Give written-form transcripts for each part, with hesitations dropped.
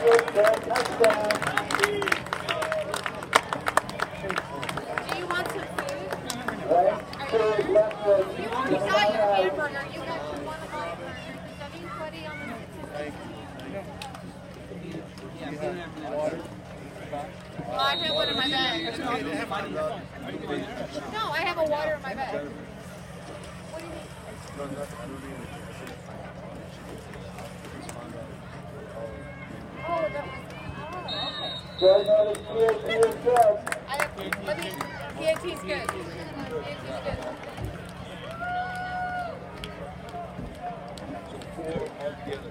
you want some food? You already got your hamburger. You got one of my burgers. Is anybody on the Well, I have one in my bag. No, I have a water in my bag. What do you mean? Oh, that was... I have... Let me... PAT's good. PAT's good.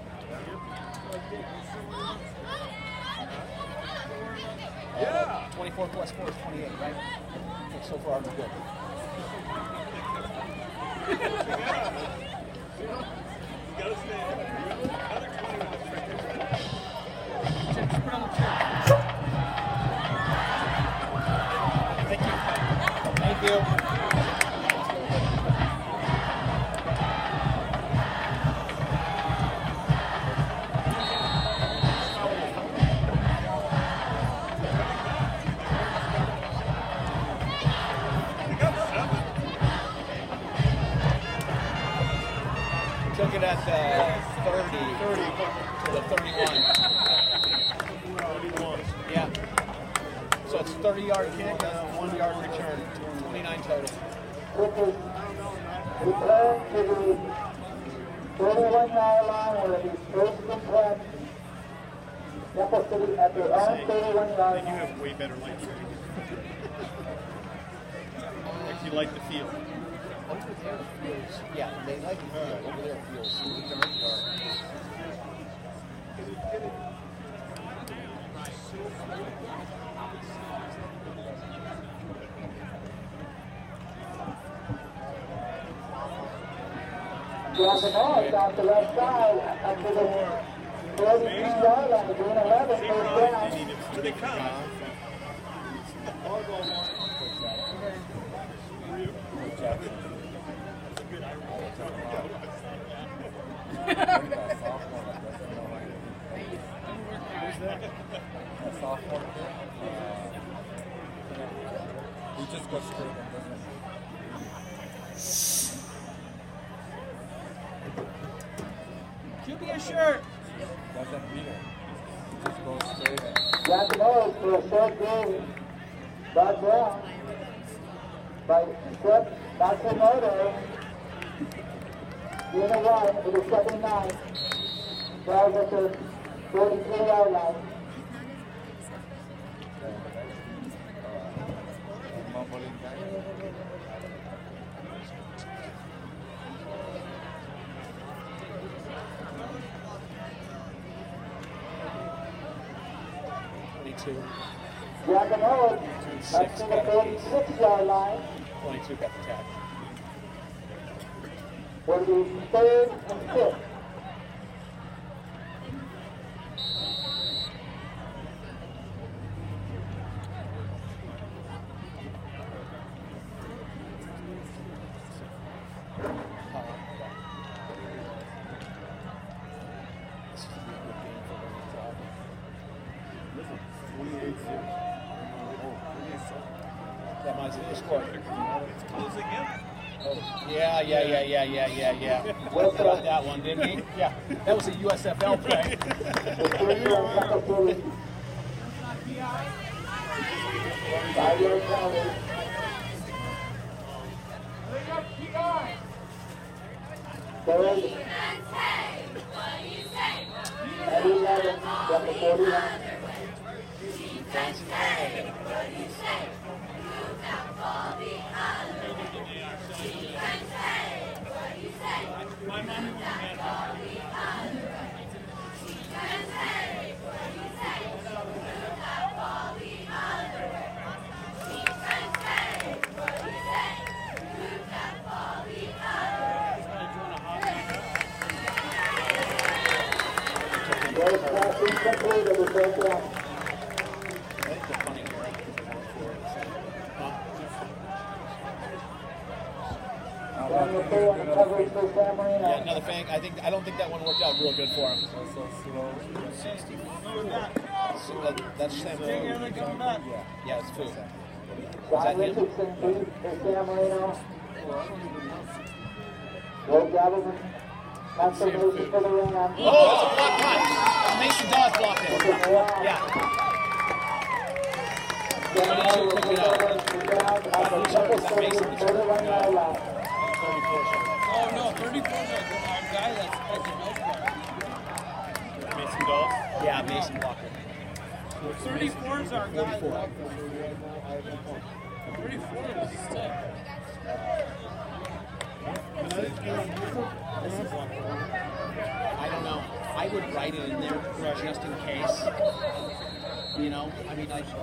Yeah. 24 plus 4 is 28, right? Okay, so far, we're good. Thank you. Took it at 30 to the 31. Yeah. So it's 30-yard kick, 1-yard return, 29 total. Return to the 31-yard line where the first impact. Temple City at their own 31-yard line. You have way better lights. Like you like the field. Over there feels, yeah, they like the field. Over there feels dark. Dropping off off the left side up to the 32-yard line, the green 11, first down. So they come. He just goes straight and doesn't. QB a shirt. Doesn't beat it. He just goes straight and. Dropping off for a short game. Brought down by Seth Matsumoto. Green 1, it is 2nd and 9. Drives at the 43-yard line. Mumbling guy. Dropping off up to the 46-yard line. 22 got the tap. For the 3rd and 5th. That might be the score. It's closing in. Oh, yeah. We got that one, didn't we? Yeah, that was a USFL play. Third and 11 from the 49. First pass incomplete of the first down. Down the 2 on the coverage for San Marino. Yeah, another fake. I don't think that one worked out real good for him. Also slow. 60. That's Sam. Yeah, it's food. John Richardson beat for San Marino. Will Gavin confirmation for the ring on. Oh, it's a block punt. Mason Dawes blocked it. Yeah. San Marino will take over the ground on the double circle 31-yard line. Oh no, 34 is our guy that's supposed to know for. Mason Dawes. Yeah, Mason blocked it. 34 is our guy. 34 is sick. I don't know. I would write it in there just in case. You know, I mean, I just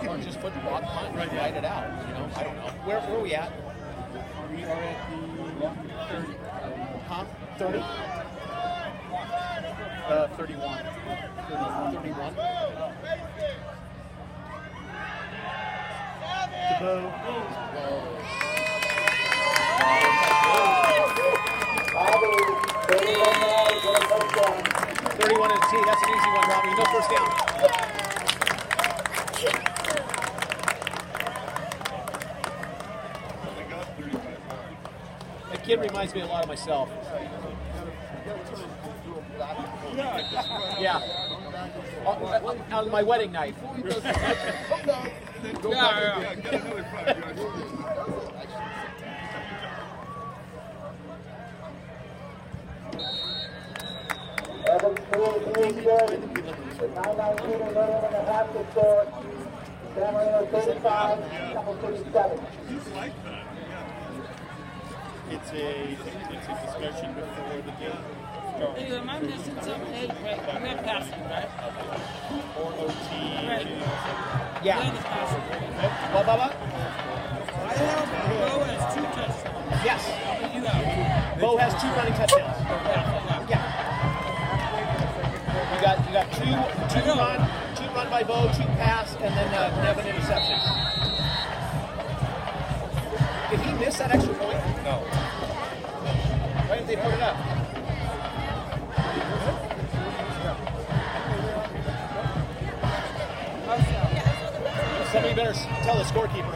or just put block punt and write it out. You know, I don't know. Where are we at? We are at the 30. Huh? 30? 31. 31. Bobby, 31 yards and a touchdown. 31 and a T. That's an easy one, Robbie. No first down. That kid reminds me a lot of myself. Yeah. On my wedding night. Evans 3 good. With 9:19 remaining in the half to score. San Marino 35, Temple City 7. It's a discussion before the game starts. Hey, am I missing something? Hey, wait, we have passing, right? Or OT. Right. Yeah. We have the passing. What, Bubba? I have Bo has 2 touchdowns. Yes. How many you have? Bo has 2 running touchdowns. Yeah. You got two run by Bo, 2 pass, and then Nevin interception. Did he miss that extra point? No. Why didn't they put it up? Somebody better tell the scorekeeper.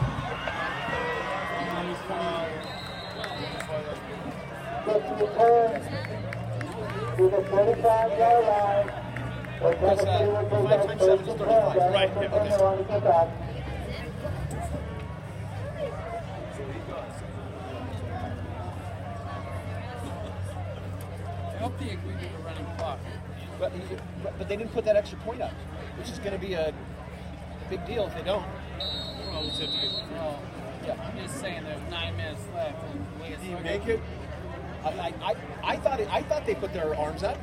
50 return to the 45-yard line. Where Temple City will take out 5 times 7 is 35. Right, Right, on the okay. kickoff. I hope they agree to the running clock. But they didn't put that extra point up, which is going to be a big deal if they don't. Well, yeah, I'm just saying there's 9 minutes left. And the way it's looking- Make it. I thought they put their arms up.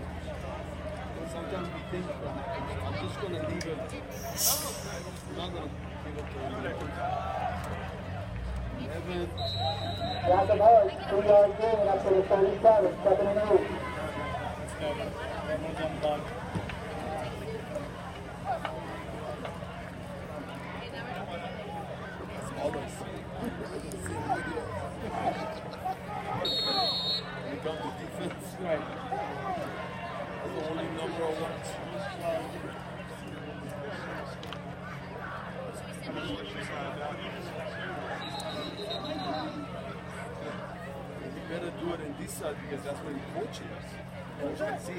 Sometimes we think I'm just going to leave it. I'm not going to give it to Evan. Jackson Harris, 2-yard gain up to the 37, 2nd and 8. Right. That's the only number of ones. You better do it in this side because that's where you're coaching us. You can see it.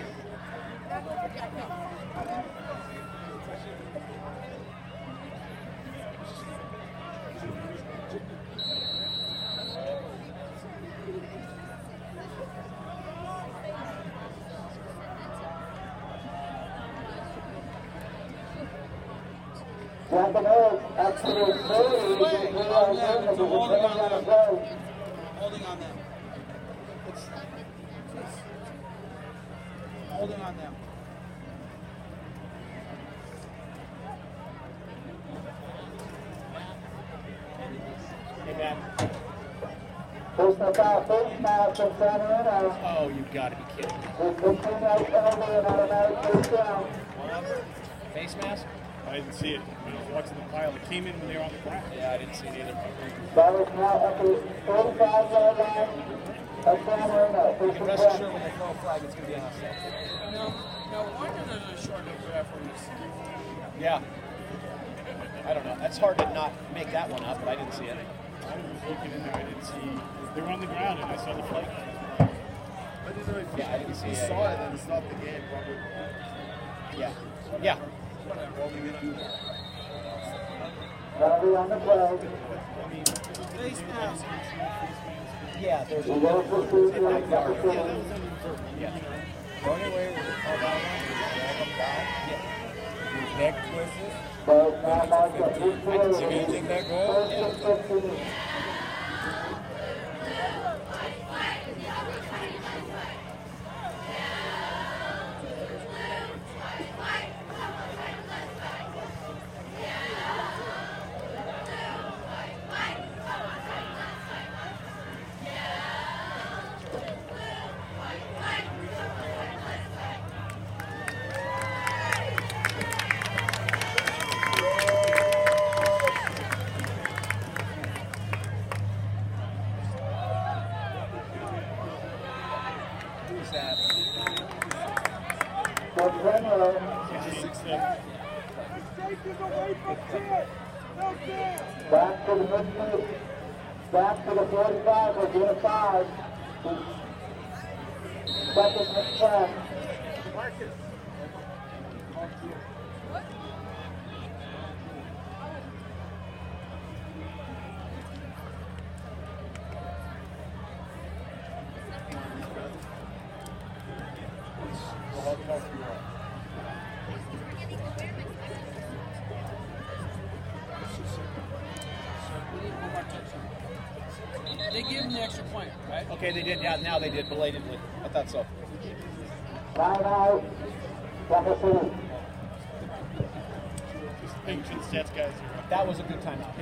Jackson Harris up to the 30, 3-yard gain of the return on the play. Holding on them. Holding on them. Amen. Personal foul, face mask from San Marino. Oh, you got to be kidding me. With 15-yard penalty and automatic first down. Face mask? I didn't see it. When I was watching the pile, it came in when they were on the ground. Yeah, I didn't see it either. Ball is now at the 45-yard line of San Marino. You can rest assured when they throw a flag, it's going to be on us. No wonder there's a shortage of referees. Yeah. I don't know. That's hard to not make that one up, but I didn't see it. I was looking in there. I didn't see. They were on the ground, and I saw the flag. I didn't know if Yeah, I didn't see he it. saw it and stopped the game, probably. Yeah. Yeah. Penalty on the play. Face mask. Yeah, there's He goes for 2 to that yard. the Yeah. Going away with the call down line, drag him down, his neck twisted. Ball is now marked at his I can see him take that goal. First and 15. Who's that? For Penrose, 66-7. back to the midfield, back to the 45, we're doing a 5. Second and 10. They gave him the extra point, right? Okay, they did. Yeah, now they did belatedly. I thought so. Line out, Tampa City. Ancient stats guys. That was a good timeout.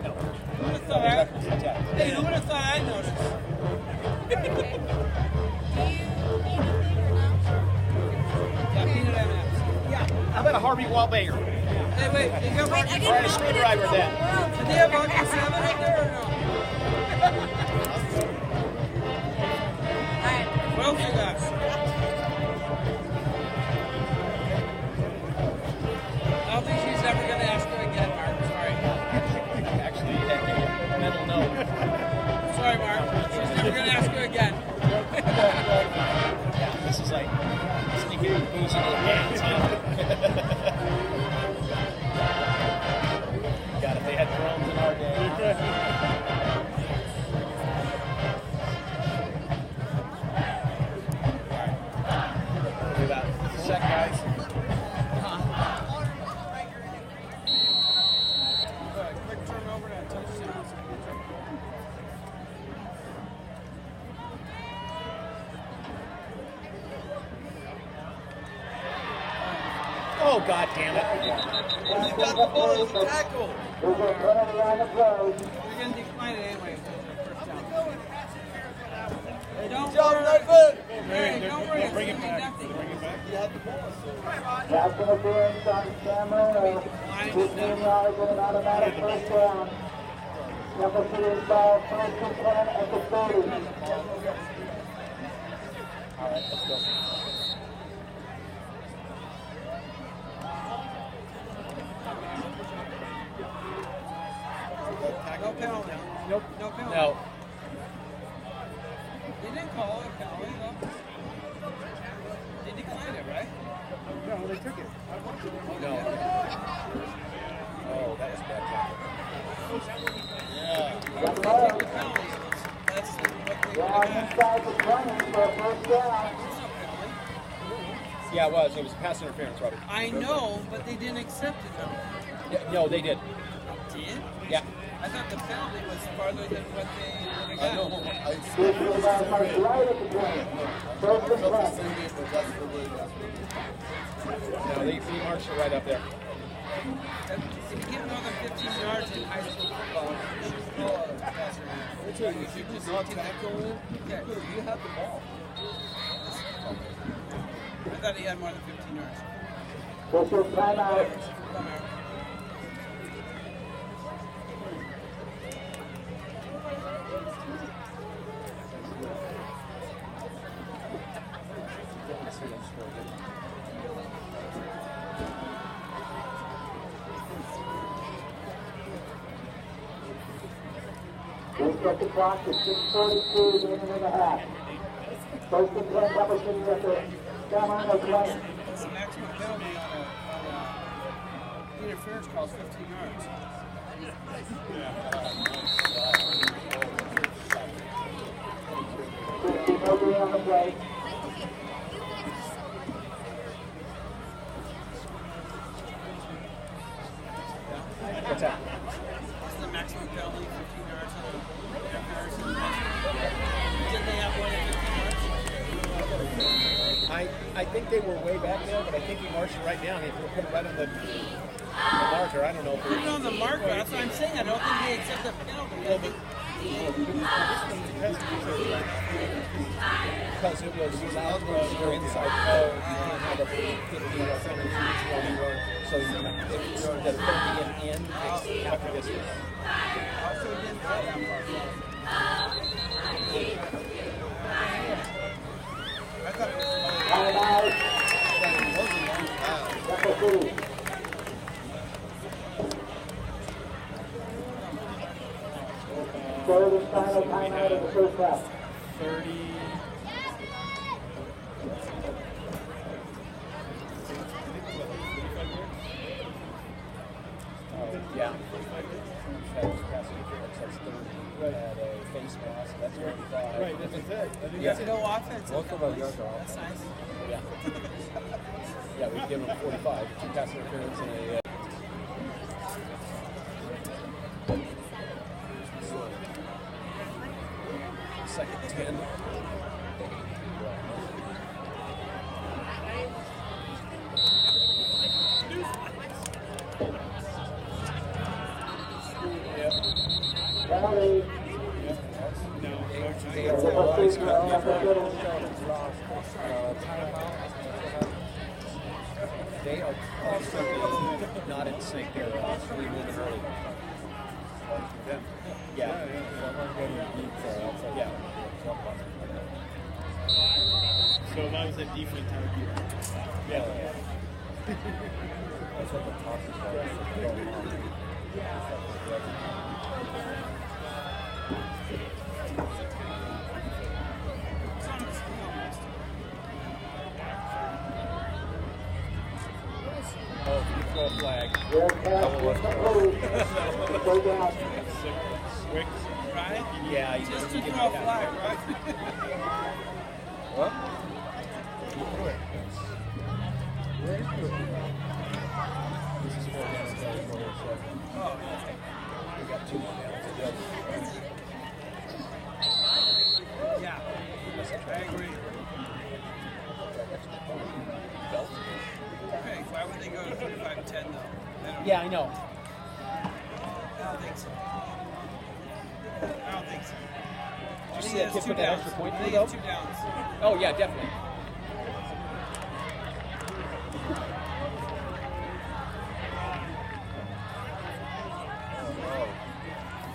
No. Who would have thought hey, who would have thought I noticed? Yeah, peanut M&Ms. Yeah. How about a Harvey Wallbanger? Hey, wait, they got Wait, I Marcus. didn't Or a know screwdriver then? Did they have Marcus 7 up there or no? Alright. What else you got? I don't think she's ever going to ask her again, Mark. Sorry. Actually, you had a mental note. Sorry, Mark. She's never going to ask her again. Yeah, this is like sneaking booze into the pants, huh? God, if they had drones in our day. Alright. Do about a sec, guys. Quick turnover to touchdown. Oh, God damn it. You got the ball as a tackle. There's a penalty on the play. You're going to decline it anyway. First down. Hey, don't Job, worry. not good. Hey, don't worry. Bring it It's back. nothing. Bring it back. He had the ball. That's going to be on San Marino. 15 yards and an automatic first down. Tampa City ball, first and 10 at the 30. All right, let's go. No penalty. Nope. No penalty. No. They didn't call it a penalty, though. They declined it, right? No, they took it. No. Oh, that was bad tackle. Yeah. They take the penalty. That's what they Down got. inside the 20 for a first down. There's no penalty. Yeah, it was. It was pass interference, Robert. I know, but they didn't accept it, though. Yeah, no, they did. Did? Yeah. I thought the penalty was farther than what they would I have know. got. I This is marked right at the 20. First and 10. same game, but that's the way. No, he marched it right up there. If you get more than 15 yards in high school football, you should call a pass interference. You should just Not take that. tackle him. Okay. You had the ball. I thought he had more than 15 yards. This is timeout. Reset the clock to 6:42, the end of the half. First and 10, double shooting at the Camarino 20. That's the maximum penalty on a interference call is 15 yards. 50 on the play. What's that? What's the maximum penalty? 15 yards on a interference? Did they have one at 15 yards? I think they were way back there, but I think he marched it right down. He put it right on the marker. I don't know if Put it on the marker. That's what I'm saying. I don't think they accept the penalty. I think because it was outdoor inside code, you can't have a 15 centimeters anywhere. So the 30 in takes half the distance. also didn't throw that far. I thought it was Third and final timeout of the first half. 30. Yeah. Had a face mask. That's 45. Right, that's it. I think That's no offense. Most of our yards are That's nice. Yeah. Yeah, we give him 45. 2 pass interference and a. Second 10. Penalty. They are always They are constantly not in sync. They're really moving early. Yeah. Yeah. So that was a defense target. Yeah. That's what the talk is about. Oh, you throw a flag. Your pass is complete. Go down. Quick. Right? Yeah, you Just just to give throw a it that. flag, right? What? This is 4 downs, 4 Oh, We got 2 more downs to go. yeah. I agree. Belt. Okay, why would they go to 45-10 though? I don't- Yeah, I know. I don't think so. I don't think so. Did I you think see that it's kid 2 put that downs. extra point I through, think it's though? 2 downs. Oh, yeah, definitely.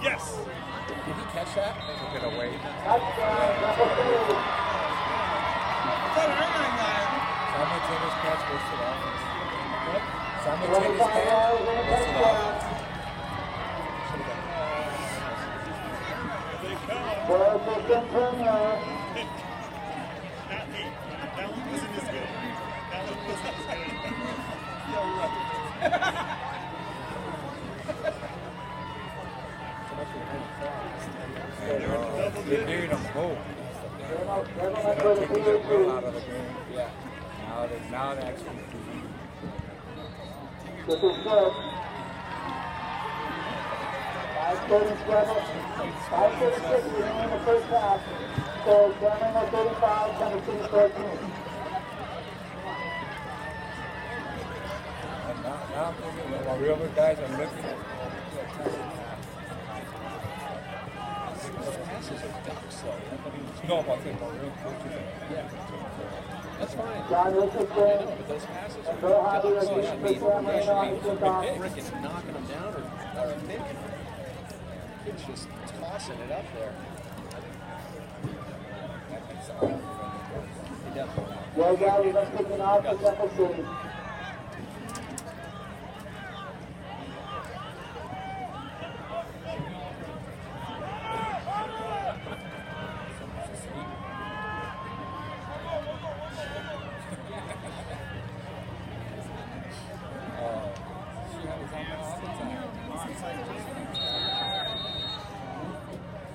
Yes. Did he catch that? Took it away. Touchdown, number 3. I thought Erlang got Simultaneous catch goes to the offense. What? Simultaneous 25 catch yards and a goes to the touchdown. offense. They come. First and 10 yards. Not me. That one wasn't as good. That one wasn't as good. They buried them both. They're going They're for the taking their will out PAT. of the game. Yeah. Now they actually This is good. 5:37. 5:36 remaining in the first half. So Camarino 35, Kansas City 14. And now I'm thinking, while the other guys are looking at The passes are ducks, though. no, but I think the real coaches are Yeah. That's fine. John I know, Richardson, but those passes and are Bill Hobby dumb, so are you should be freaking knocking them down or making them. It's just tossing it up there. He does. Joe Galley was kicking off for Temple City.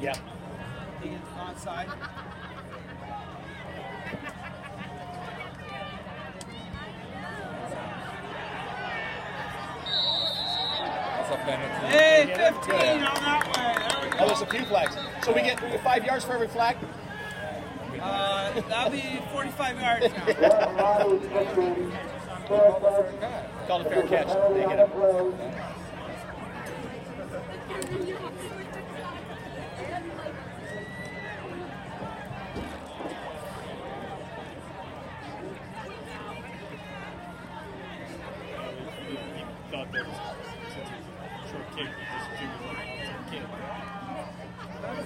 Yeah. He's onside. That's a penalty. Hey, 15 on that way. There we Oh, go. there's a few flags. So we get 5 yards for every flag? That'll be 45 yards now. Called a fair catch. They get it. Thought that was, since he's a short kick, he just figured it was a kid.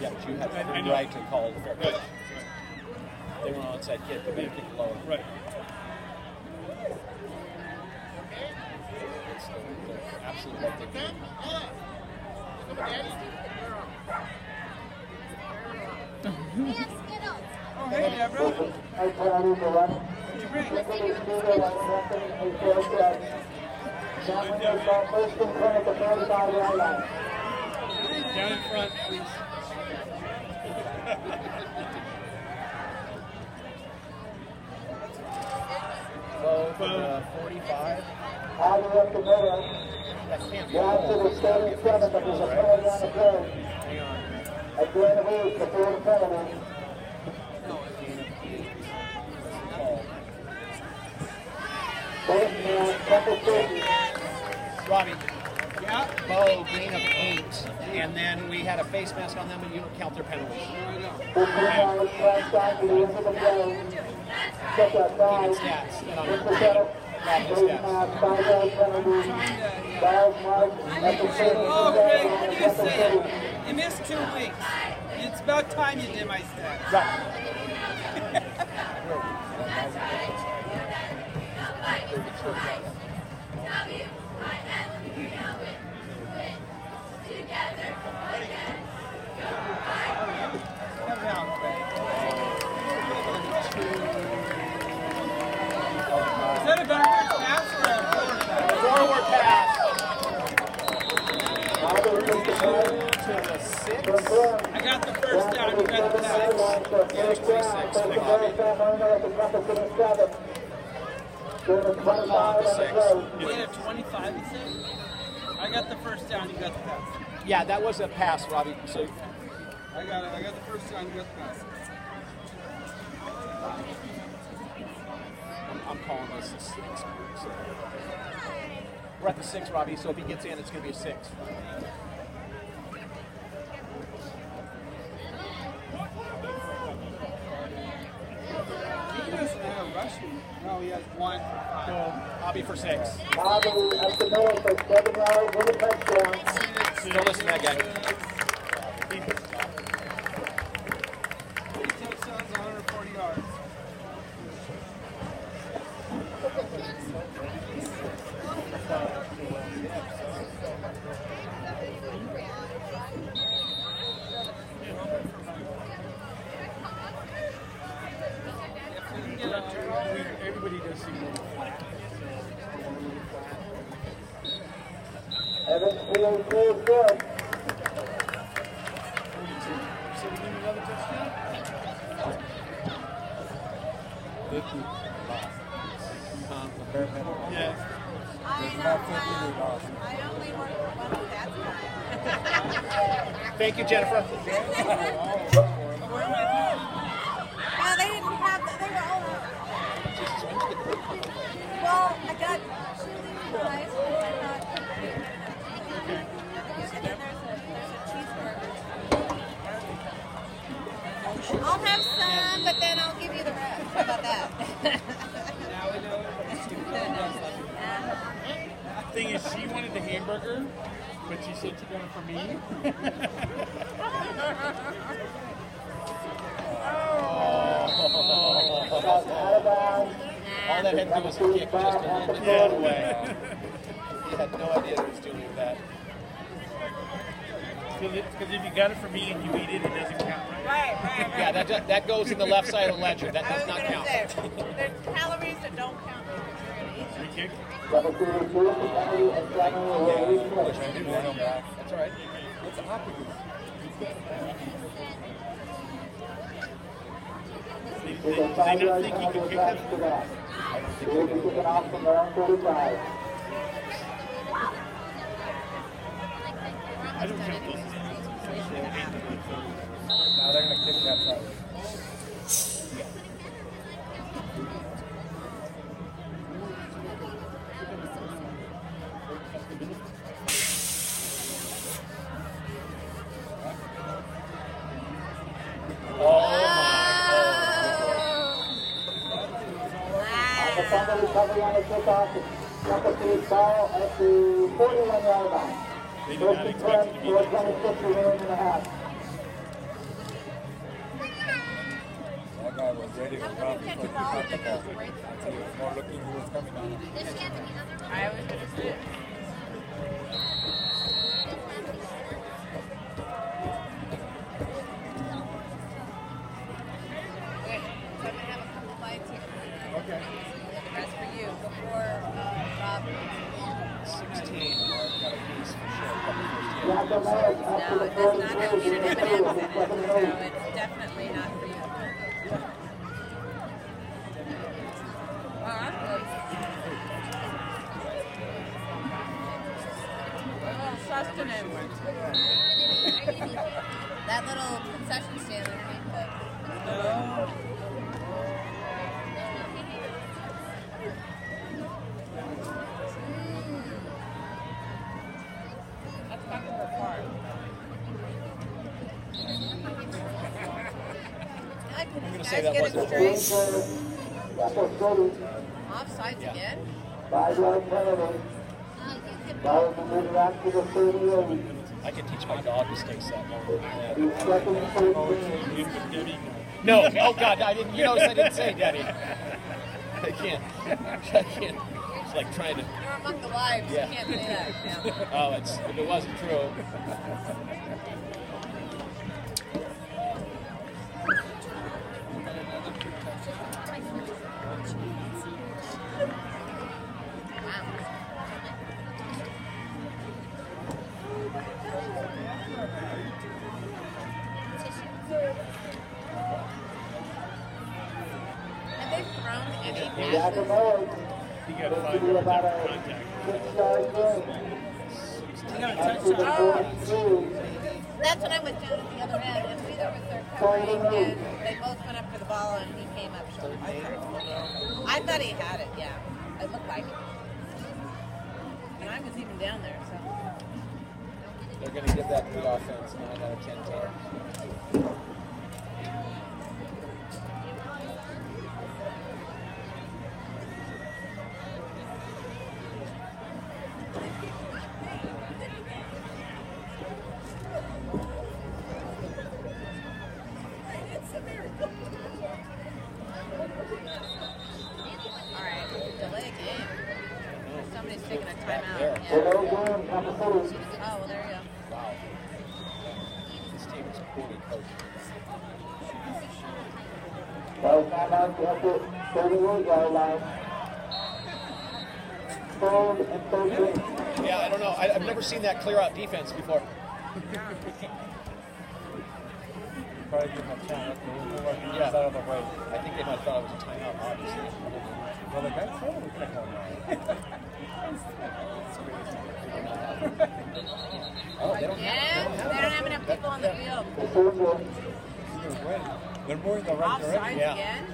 Yeah, but you have the right to call it a fair catch. They went onside kick, but they kick it lower. Right. It's absolutely right they do. Oh, hey, Deborah. What'd you bring? Down in front, please. So for the 45, that can't be Down to the starting 7, but there's a penalty on the play. Hang on. At the end of the week, the third penalty. Both man, Temple City. Robbie, Yeah. Bo, gain of 8, and then we had a face mask on them, and you don't count their penalties. 15 yards, last time to the end of the play. Check that Even five. stats. And on Mr. Pettit, Robbie face stats. mask, 5 yard penalty. Fouls marked at the 30. Oh, Greg, what do you say? You missed 2 weeks. It's about time you did my stats. Right. Come down, Greg. Is that a backward pass or a forward pass? Forward pass. Father, To the 6. confirmed. I got the first down. You got the pass. There's 26. Big Bobby. Gain of 25, you said? I got the first down. You got the pass. Yeah, that was a pass, Robbie. So I got it. I got the first down. You got the pass. I'm calling this a 6. So. We're at the 6, Robbie, so if he gets in, it's going to be a 6. He doesn't have rushing. No, he has 1 for 5. Bobby for 6. Bobby up the middle for 7 yards with a touchdown. Don't listen to that guy. 3 touchdowns, 140 yards. Everybody does seem a little flat. Evans feels good. So we need another touchdown? 50 lost. Yeah. There's not 50 they lost. I only work for one stats guy. Thank you, Jennifer. Well, they didn't have, they were all, well, I got cheerleading in high school, I thought, and then there's a cheeseburger. I'll have some, but then I'll give you the rest. How about that? Now we know it. Thing is, she wanted the hamburger, but she said she got it for me. All that had to do was kick just a little bit the other way. He had no idea what he was doing with that. Because if you got it for me and you eat it, it doesn't count, right? Right. Yeah, that goes in the left side of the ledger. That I does was not gonna count. say, there's calories that don't count because you're gonna eat them. Free kick. Number 32, Kennedy and Cameron will release play. That's all right. What's the opposite? With a 5-yard penalty attached to that. They will be kicking off from their own 45. I don't count those as Now they're going to kick that side. The fumble recovery on the kickoff. Number 3 ball at the 41-yard line. They did First not and expect 10, it to be 4:26 remaining in the half. That guy was ready to run before he caught the ball. He was more looking who was coming on him. I was gonna say it. Wait, so I'm gonna have a couple bites here. Okay. The rest for you before Rob. 16. Mark got a piece for sure. Jackson Morris up to No, the it does not have 42. peanut M&Ms in it, so it's definitely not for you. Oh, that's good. A little sustenance. That little concession stand underneath it. That's cucumber farm. I'm gonna say that wasn't straight. Jackson City, Offsides again? 5-yard penalty. Ball will be moving out to the 38. I can teach my dog to stay set. He's second and 13. No, oh God, I didn't. You notice I didn't say Daddy. I can't. It's like trying to. You're among the wives, Yeah. you can't say that. Yeah. Oh, if it wasn't true. Have they thrown any passes? Jackson Morris. He got This 5 will be yards about after a contact. 6-yard gain. Up to the 42. That's when I went down at the other end, and neither was their covering, and they both went up for the ball, and he came up short. I thought he had it, yeah. It looked like it. And I was even down there, so. They're going to give that to the offense 9 out of 10 times. All right, delay game. Somebody's taking a timeout. There. Yeah. Delay game, number 40. Oh, well, there you go. Wow. This team is poorly coached. Ball timeout at the 38-yard line. 3rd and 13. Yeah, I don't know. I've never seen that clear out defense before. Probably give him a chance. He's Yeah. out of the way. I think they might have thought it was a timeout, obviously. Well, the guy said it was like, oh, Oh, they don't Yeah, have they don't have enough people on the field. Decision. They're moving the right Offsides direction. Yeah. again?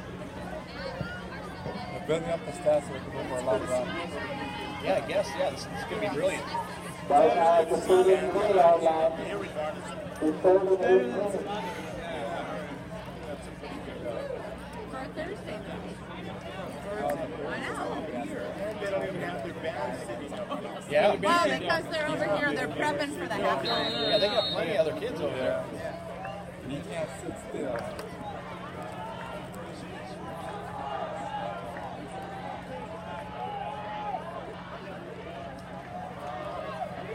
They're building up the stats so they can go for a long run. Yeah, I guess. Yeah, this is going to be brilliant. Right now at the 33-yard line. It's 3rd and 18. For a Thursday night. Yeah. Well, because they're over here, they're prepping for the halftime. Yeah, they got plenty of other kids over there. And he can't sit still.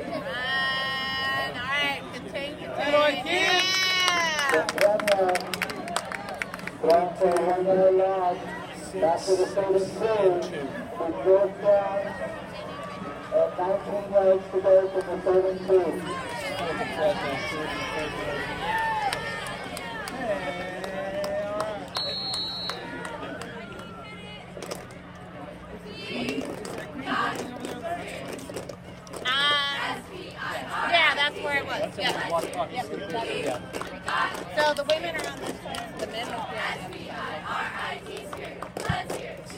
All right, continue. Yeah. Going for 1 minute long. Back to the 32. With fourth down. At 19 yards to go from the 32. Yeah, that's where it was. Yeah. So the women are on this side, the men are on the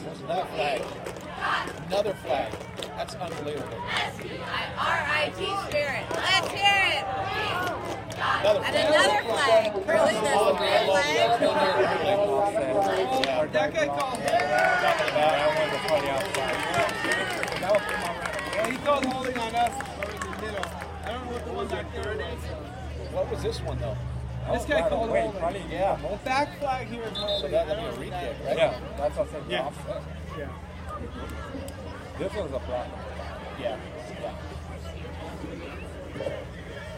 There's another flag. Another flag. That's unbelievable. R.I.T. Spirit. Let's hear it. Another And flag. another flag. Really, there's a red flag. That guy called him. Well, he called holding on us over the middle. I don't know what the one back there is. What was this one though? This guy called holding. Yeah. The back flag here is So holding. that'll be a re-kick, right? Yeah, that's what I said. Yeah. Offset. Yeah. This was a block. Yeah. Yeah.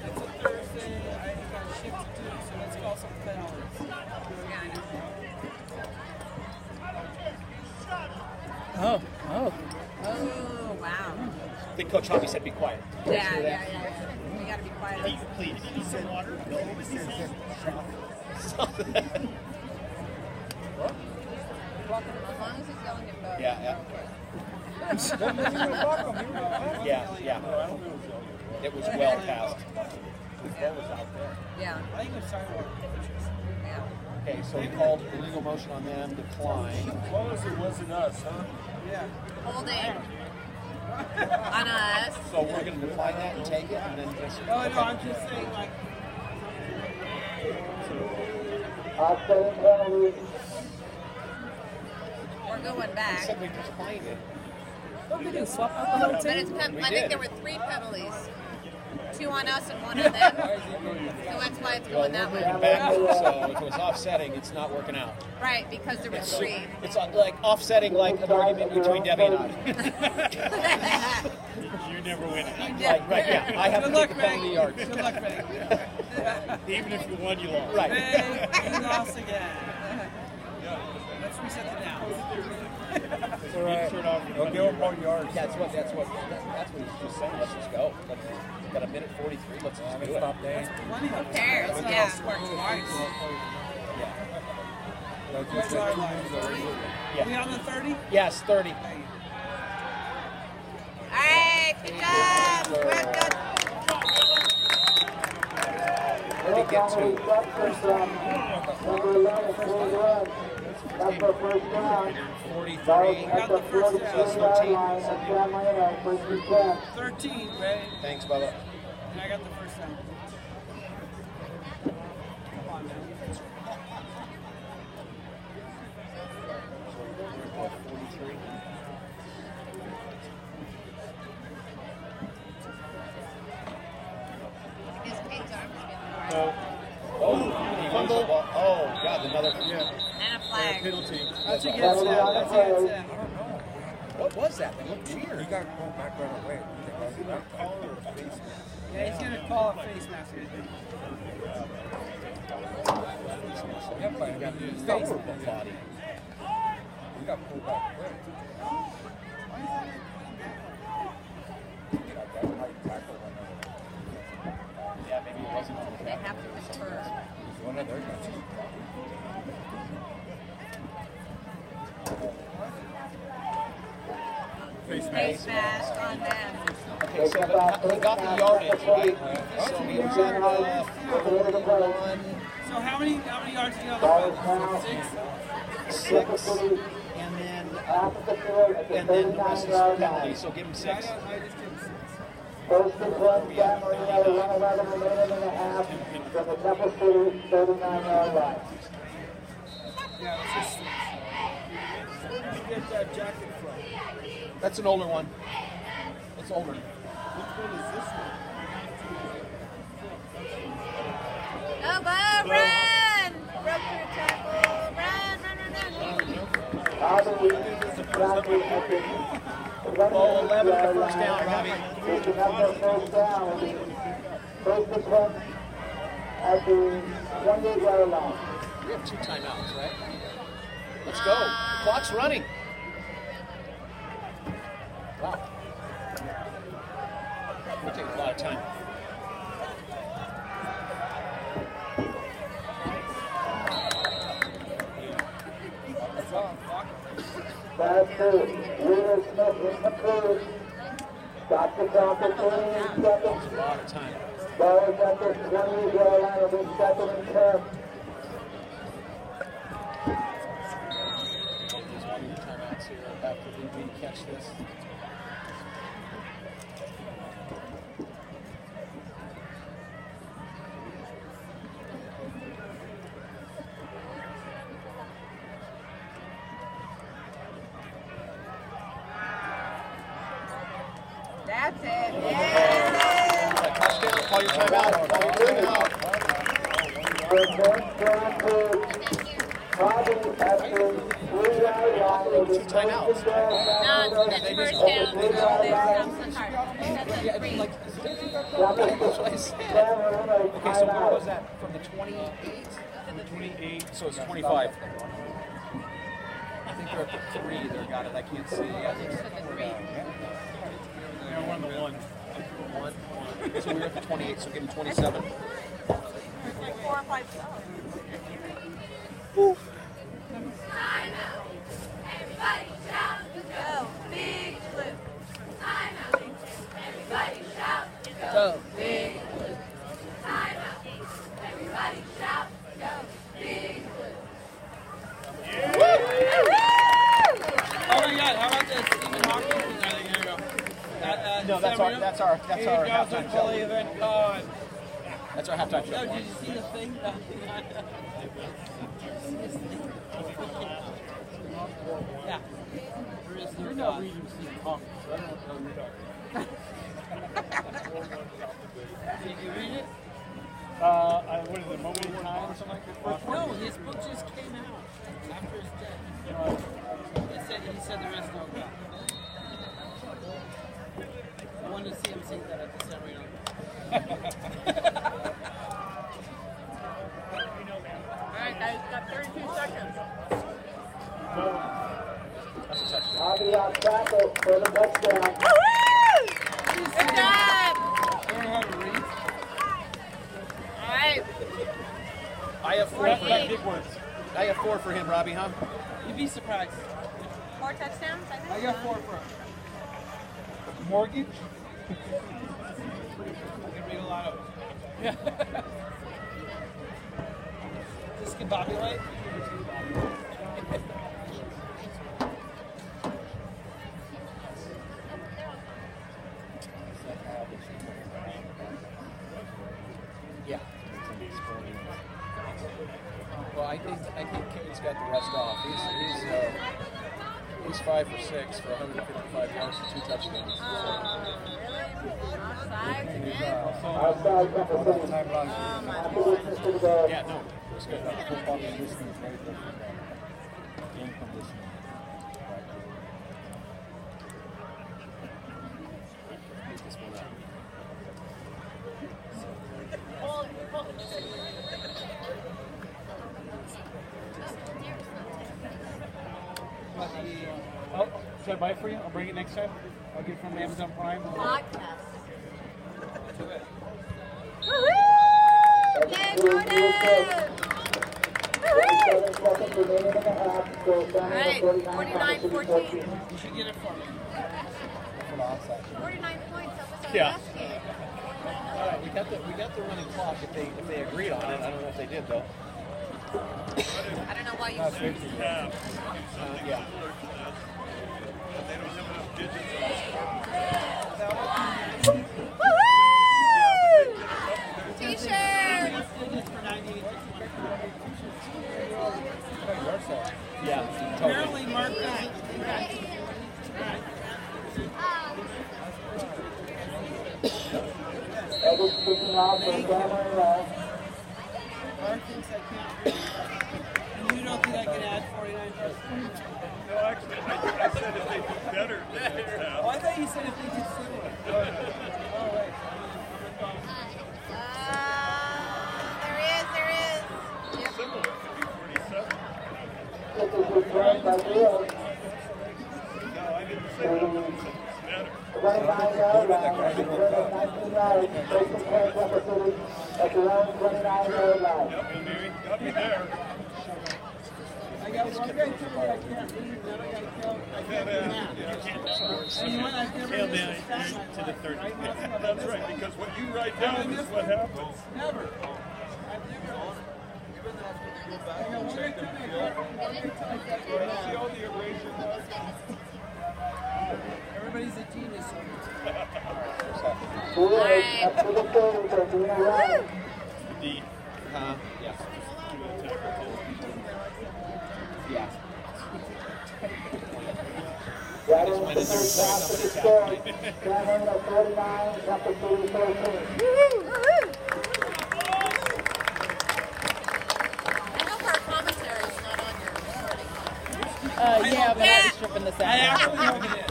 It's a Thursday. I got shifted to, so let's call some penalties. Oh, wow. I think Coach Hobby said be quiet. Yeah. We gotta be quiet. Please. He said water. No, he said As long as he's yelling at both. Yeah. It was well past. Yeah. I think it's sidewalk. Yeah. Okay, so he called illegal motion on them, decline. It wasn't us, huh? Yeah. Holding on us. So we're going to decline that and take it, and then just. No, I'm just saying, like, Offsetting penalty. We're going He back. said we declined it. But it's I think there were 3 penalties. 2 on us and 1 on them. So that's why it's going that way. Back, so if it was offsetting, it's not working out. Right, because there were 3. It's like offsetting like an argument between Debbie and I. You never win it. Right, yeah. I have to good luck, take the penalty Meg. yard. Good luck, Meg. Even if you won, you lost. Right. Meg, you lost again. Let's reset the downs. It's all right. Don't give up on yards. That's what he's just saying. Let's just go. Got a minute 43. Let's just do it. Stop there. Who cares? Yeah. Like you said, 2 minutes already. Are we on the 30? Yes, 30. All right, good job. We're good. Where did he get to? Number 11, 41. That's the first down. 43. That's the 43-yard line. That's San Marino, first and 10. 13, Ray. Thanks, Bubba. And I got the first down. Come on, man. 43. His Kate's arm is getting Oh, he fumbled. Oh, God, another. and a flag. Penalty. How'd you get set? How'd you get set? What was that? That looked He weird. got pulled back right away. Yeah, he's going to call a face mask. I think. Yeah, but he got Face body. He got pulled back quick. Yeah, maybe it wasn't on the They cap. have to refer. He's one of their guys. Face mask on them. Okay, so he got the yardage, right? So he was at 41, So how many yards do you have? 6, and then the rest is penalty. So give him 6. I just did 6. First and 10, San Marino, 111 remaining and a half from the Temple City 39-yard line. Yeah, it's just 6. Where'd you get that jacket from? That's an older one. folder. Which one is this one? Go, Bo, run! Rope through tackle. Run. Oh, 11 and a first down, Robbie. First down. First attempt at the 28-yard line. We have 2 timeouts, right? Let's go. Clock's running. Wow. We're taking a lot of time. That's it. Wheeler Smith in the crew. Got the clock at 28 seconds. A lot of time. Ball is at the 28-yard line of the 2nd and 10. There's 1 timeouts here after we catch this. That's it. Yeah. Touchdown, call your timeout. Call your timeout. Two timeouts. No, it's first down. They stopped the clock. That's a free. That's what I said. Okay, so what was that? From the 28? From the 28. So it's 25. I think they're at the 3. They're got it. I can't see. At the 3. Yeah, one of the ones. 1. So we're at the 28. So give them 27. There's like 4 or 5 stops. Everybody shout, Go, big blue. time out. Everybody shout, Go, big time out. Everybody shout, go, big blue. Oh my God! How about this? Stephen Hawking? I think there you go. No, that's our halftime show. Event. That's our halftime show. No, did you see the thing? Yeah. You're not reading Stephen Hawking, so I don't know what you're talking about. Did you read it? What is it, Moment in Time or something like that? No, his book just came out after his death. He said there is no God. I wanted to see him sing that at the ceremony. Alright, guys, got 32 seconds. Bobby on tackle for the touchdown. Good job! Learn how to read. Alright. I have 4 for him. I have 4 for him, Robbie, huh? You'd be surprised. 4 touchdowns, I think? I got 4 for him. Mortgage? I can read a lot of them. Yeah. Discombobulate? Yeah. Well, I think Kane's got the rest off. He's 5 for 6 for 155 yards and 2 touchdowns. Offside again? Outside number 7. After this, Mr. Gold. Yeah, no, it's good. Football conditioning is very different than game conditioning. Beat this one up. Oh, should I buy it for you? I'll bring it next time. I'll get it from Amazon Prime. Podcast. Yay, Gordon! 27 seconds remaining in the half. So Alright, 49-14. You should get it for me. 49 points, that was our Yeah. last game. All right, we got the running clock. If they agreed on it, I don't know if they did though. I don't know why you said Yeah. They don't have enough digits on the T-shirt! Yeah. Apparently, Mark doesn't. kicking off for San Marino. Mark thinks I can't read. And you don't think I can add 49 plus? No, actually, I said if they do better. Oh, I thought you said if they did similar. Oh, wait. There he is. Yep. Similar to be 47. This is returned by Will. No, I didn't say that. Better. 29-yard line, return of 19 yards, taking care of Tampa City at their own 29-yard line. Yep, got me there. I got one guy telling me I can't read, the other guy telling me I can't do math. And you know what? I've never Tail missed down a stat line. to the 30. Right? That's right, because what you write down is what happens. Never. I've never. I got one guy telling me I can't read, one guy telling me I can't do math. See all the erasure marks? Everybody's a genius. Right. Up to the 30 for Dina Ryan. D. Yes. Yeah. That is the first half of the score. San Marino 49, Tampa City 13. I hope our commentary is not on your recording. Yeah, but I was stripping the I sound. actually hope it is.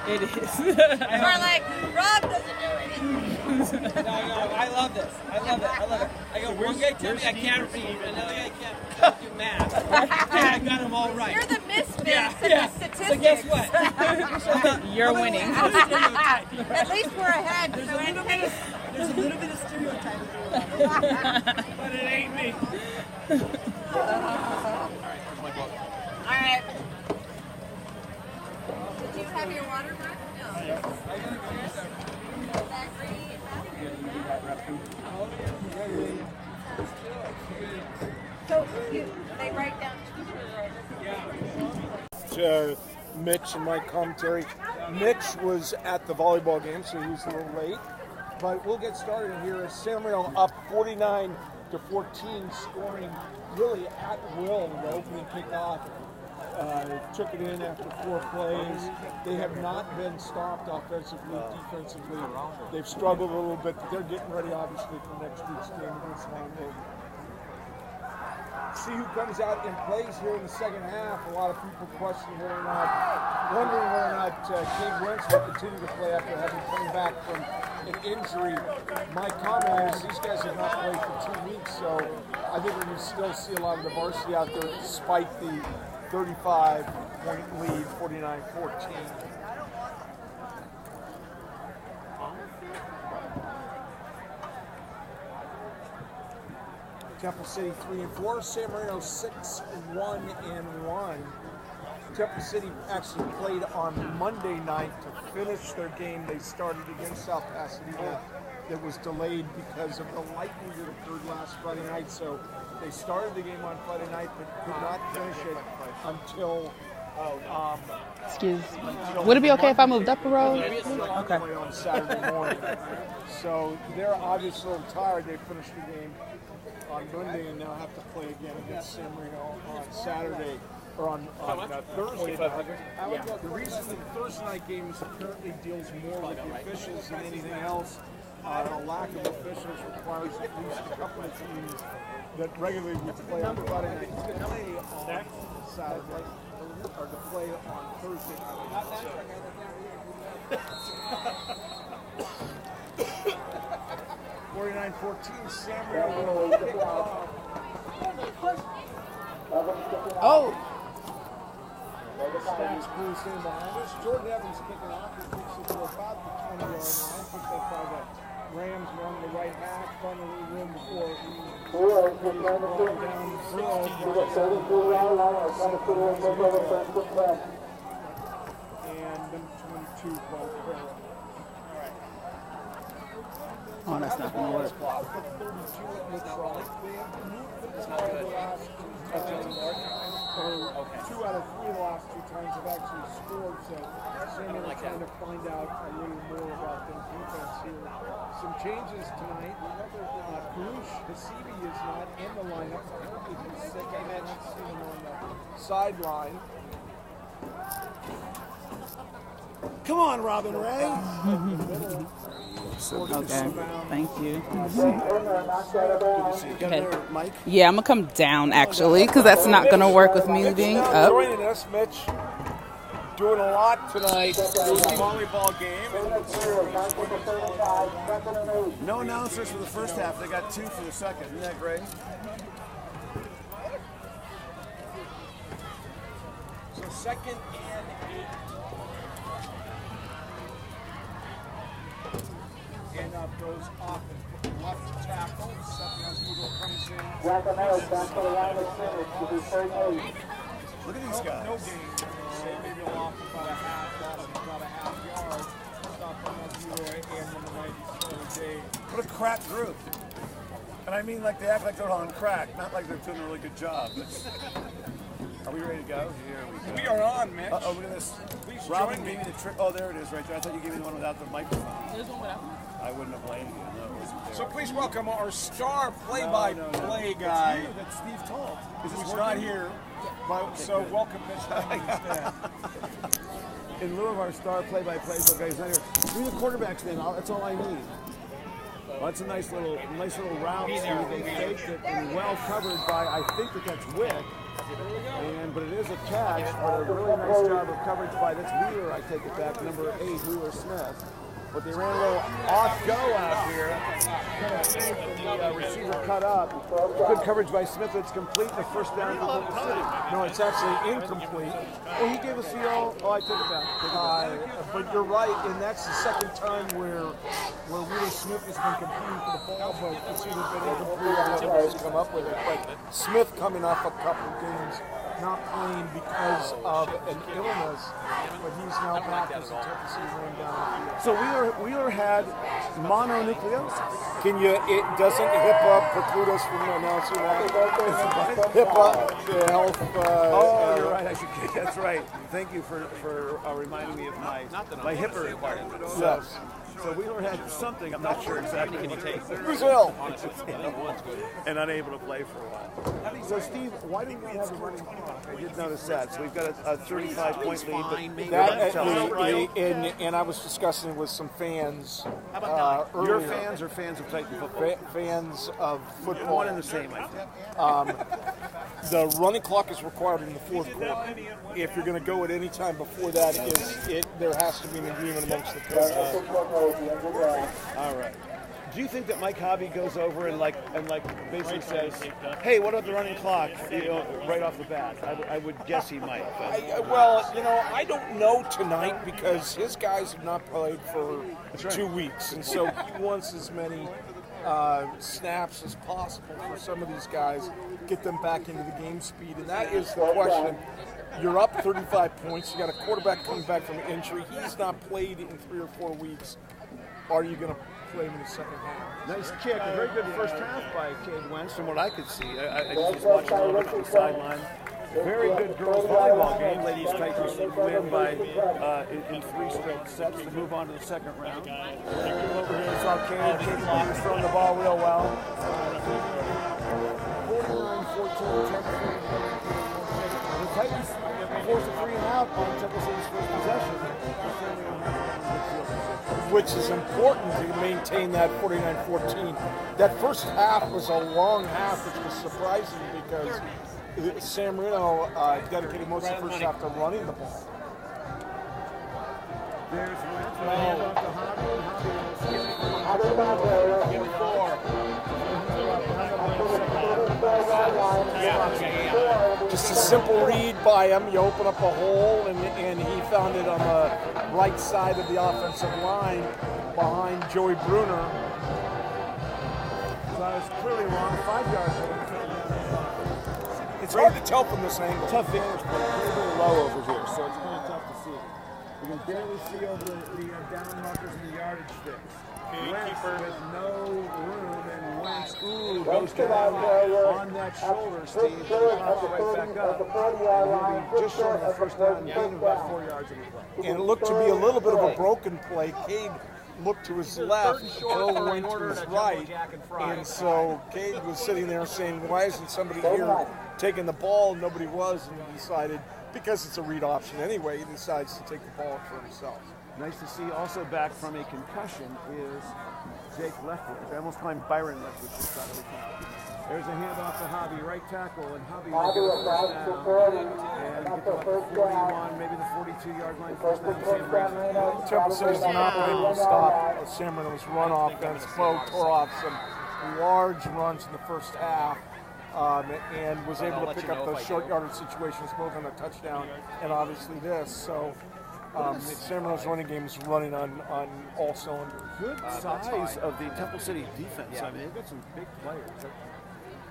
It is. We're like, Rob doesn't know anything. No, I love this. I love it. I love it. I got one guy telling me I can't read, another guy can't do math. And I got them all right. You're the misfits Yeah, in yeah. the statistics. So guess what? You're winning. At least we're ahead. So There's a little bit of stereotyping, but it ain't me. All right. Did you have your water, Mark? No. So they write down Mitch and my commentary. Mitch was at the volleyball game, so he was a little late. But we'll get started here as San Marino up 49-14, scoring really at will in the opening kickoff. Took it in after 4 plays. They have not been stopped offensively, defensively. They've struggled a little bit, but they're getting ready, obviously, for next week's game against Longwood. See who comes out and plays here in the second half. A lot of people wondering whether or not Cade Wentz will continue to play after having come back from an injury. My comment is these guys have not played for 2 weeks, so I think we're going to still see a lot of the varsity out there despite the 35-point lead, 49-14. Temple City 3-4, San Marino 6-1-1. Temple City actually played on Monday night to finish their game. They started against South Pasadena. That was delayed because of the lightning that occurred last Friday night. So they started the game on Friday night, but could not finish it until. Excuse me. Would it be okay if I moved up a row? Okay. On Saturday morning. So they're obviously a little tired. They finished the game on Monday and now have to play again against San Marino on Saturday or on Thursday. The reason the Thursday night games apparently deals more with the officials than anything else. The lack of officials requires at least a couple of teams that regularly would play on Friday night to play on Saturday or to play on Thursday night. 49-14, San Marino will kick off. Oh. Stacks crew standing behind us. Jordan Evans kicking off. He kicks it to about the 20-yard line. Picked up by the Rams along the right half. Found a little room before he brought down the throw. And number 22, Paul Carroll. Oh, that's not going to work. It's not good. Two out of three of the last 2 times have actually scored, so San Marino trying to find out a little more about their defense here. Some changes tonight. Karush Hasibi is not in the lineup. He's sick. I haven't seen him on the sideline. Come on, Robin Ray. Okay. Thank you. Get Okay. there, Mike. Yeah, I'm gonna come down actually, because that's not gonna work with me being up. Joining us, Mitch. Doing a lot tonight. Volleyball game. No announcers for the first half. They got 2 for the second. Isn't that great? So second and 8. And goes off and left tackle. Stephanie Oswego comes in. Guacamole back to the line of scrimmage to be third and 8. Look at these guys. No gain. Maybe a loss about a half, loss about a half yard. Stephanie Oswego and number 90, What a crack group. And I mean like they act like they're on crack, not like they're doing a really good job. Are we ready to go? Here we go. We are on, Mitch. Oh, look at this. Please Robin join gave me. me the trick. Oh, there it is right there. I thought you gave me the one without the microphone. There's one without. I wouldn't have blamed you. No, it wasn't there. So please welcome our star play-by-play guy. That's you. That's Steve Toll. Is this Who's working? not here. But, so welcome Mitch instead. In lieu of our star play-by-play guy, he's not here. Give me the quarterbacks then. That's all I need. Well, that's a nice little route. They faked it and well covered by, I think that's Wick. But it is a catch, but a really nice job of coverage by this Wheeler, I take it back, number 8, Wheeler Smith. But they ran a little off-go out here. The receiver cut up. Good coverage by Smith. It's complete. The first down for Oklahoma City. No, it's actually incomplete. Oh, he gave us the all. Oh, I take it back. But you're right, and that's the second time where Wheeler Smith has been competing for the ball, but it's either been incomplete or Tibbetts come up with it. But Smith coming off a couple of games, not playing because of an illness, but he's now back as a Tennessee ran down. So Wheeler had mononucleosis. It doesn't HIPAA preclude us from announcing that? HIPAA, the health. Oh, you're right. That's right. Thank you for reminding me of my HIPAA requirements. Yes. So Wheeler had something. I'm not sure exactly. Can you take? Who's ill? And unable to play for a while. So Steve, why do we not have a running clock? I did notice that. So we've got a 35-point lead. And I was discussing with some fans Your earlier. fans or fans of Titan football? Fans of football. One and the same, I think. The running clock is required in the fourth quarter. If you're going to go at any time before that, there has to be an agreement amongst the coaches. All right. Do you think that Mike Hobby goes over and basically says, "Hey, what about the running clock?" Right off the bat? I would guess he might. I don't know tonight because his guys have not played for 2 weeks, and so he wants as many snaps as possible for some of these guys, get them back into the game speed, and that is the question. You're up 35 points. You got a quarterback coming back from injury. He's not played in 3 or 4 weeks. Are you going to play him in the second half? Nice kick. A very good first half by Cade Wentz from what I could see. I just was watching a little bit on the sideline. Very good girls volleyball game. Ladies Titans win by in 3 straight sets to move on to the second round. Over here, saw Cade. Cade was throwing the ball real well. 49-14. The Titans forced a 3-and-out on Temple City's first possession. Which is important to maintain that 49-14. That first half was a long half, which was surprising because San Marino dedicated most of the first half to running the ball. There's Wentz. Hand off to Just a simple read by him. You open up a hole, and he found it on the right side of the offensive line behind Joey Bruner. So I was clearly wrong. 5 yards. It's hard to tell from this angle. Tough vantage point. It's a little low over here, so it's kind of tough to see. You can barely see over the down markers and the yardage sticks. Wentz with no room, and Wentz goes down on that shoulder, Steve. Pops right back up. And he'll be just short of the first down, gain of about 4 yards in the play. And it looked to be a little bit of a broken play. Cade looked to his left, Joe went to his right, and so Cade was sitting there saying, why isn't somebody here taking the ball? Nobody was, and he decided because it's a read option anyway, he decides to take the ball for himself. Nice to see also back from a concussion is Jake Leftwich. I almost climbed Byron Leftwich just out of the count. There's a handoff to Hobby, right tackle, and Hobby will get a first down. And get to about the 41, maybe the 42-yard line, first down, Sam Marino. Temple City's not been able to stop Sam Marino's run offense. Bo tore off some large runs in the first half. And was able to pick up those short yardage situations both on a touchdown and obviously this. So Sam Marino's running game is running on all cylinders. Good size of the Temple City defense. I mean, they've got some big players.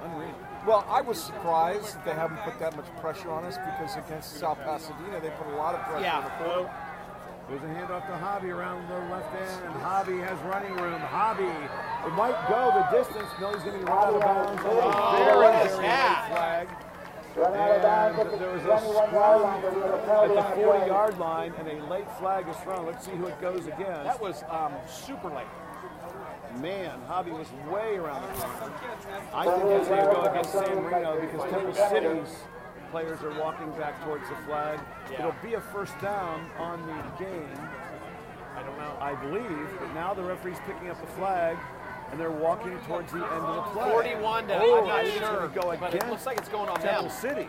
Unreal. Well, I was surprised that they haven't put that much pressure on us because against South Pasadena, they put a lot of pressure on the field. There's a handoff to Hobby around the left end. Hobby has running room. Hobby, it might go the distance. No, he's going to be run out of bounds. Very late flag. And there was a scrum at the 40-yard line, and a late flag is thrown. Let's see who it goes against. That was super late. Man, Hobby was way around the corner. I think it's going to go against San Marino because Temple City's players are walking back towards the flag. It'll be a first down on the game. I don't know. I believe, but now the referee's picking up the flag, and they're walking towards the end of the play. 41 to, I'm not sure, but it looks like it's going on Temple them. City.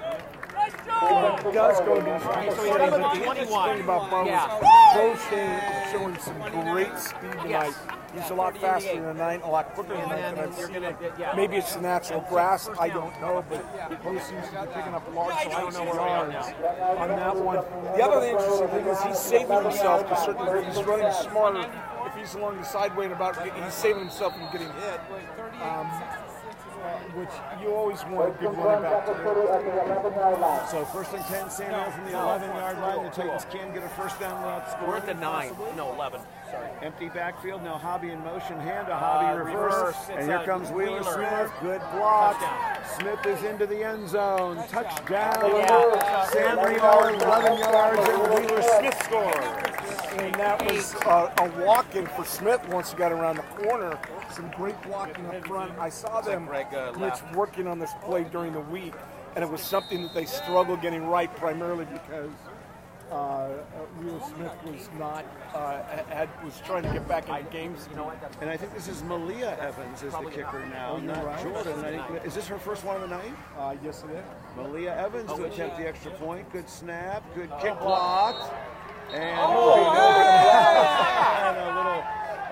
It does go against Temple So City, he's got but the the interesting 21. thing about Bo Yeah. is showing some great speed tonight. He's a lot faster than a lot quicker than And I've you're seen gonna him. Maybe it's the natural grass, I don't know, but Bo seems to be picking up large yards on that one. The other interesting thing is he's saving himself to certain degree. He's running smarter. If he's along the sideway and about, he's saving himself from getting hit, which you always want a good running back to do. So first and 10, San Diego from the 11-yard line. The Titans can get a first down without scoring. We're at the 9. No, 11. Sorry. Empty backfield. Now Hobby in motion. Hand to Hobby. Reverse. And here comes Wheeler Smith. Good block. Smith is into the end zone. Touchdown. San Marino, 11 yards, and Wheeler Smith scores. And that was a walk-in for Smith once he got around the corner. Some great blocking up front. I saw them working on this play during the week, and it was something that they struggled getting right primarily because Wheeler Smith was not was trying to get back into games. And I think this is Malia Evans is the kicker now, not Jordan. I think, is this her first one of the night? Yes, it is. Malia Evans to attempt the extra point. Good snap. Good kick block. And,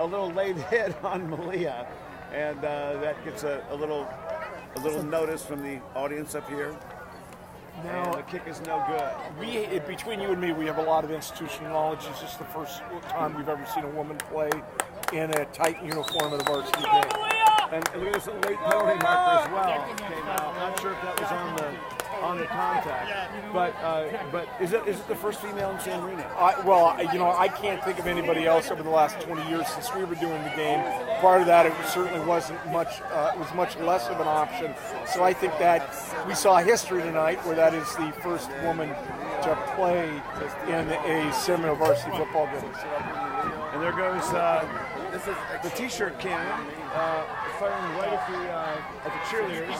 a little late hit on Malia, and that gets a little notice from the audience up here. Now, and the kick is no good. Between you and me, we have a lot of institutional knowledge. It's just the first time we've ever seen a woman play in a tight uniform at a varsity game. And look at this late penalty marker as well. Came out. Not sure if that was on the contact, but is it the first female in San Marino? I can't think of anybody else over the last 20 years since we were doing the game. Prior to that, it certainly wasn't much. It was much less of an option. So I think that we saw history tonight where that is the first woman to play in a San Marino varsity football game. And there goes the T-shirt cannon firing right at the cheerleaders.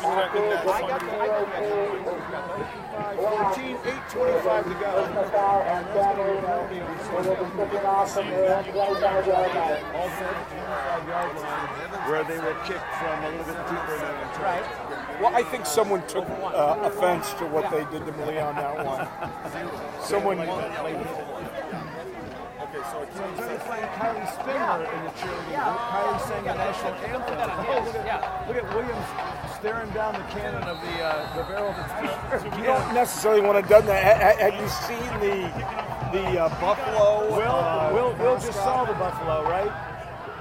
8:25 to go. And that's going to be a penalty where they will kick from a little bit deeper than the right. Well, I think someone took offense to what they did to Malia on that one. Someone. So they're playing Kylie Spinner in the cheerleading. Kylie sang the national anthem. Look at Williams staring down the cannon of the barrel of the T-shirt. You don't necessarily want to have done that. Have you seen the Buffalo? Will just saw the Buffalo, right?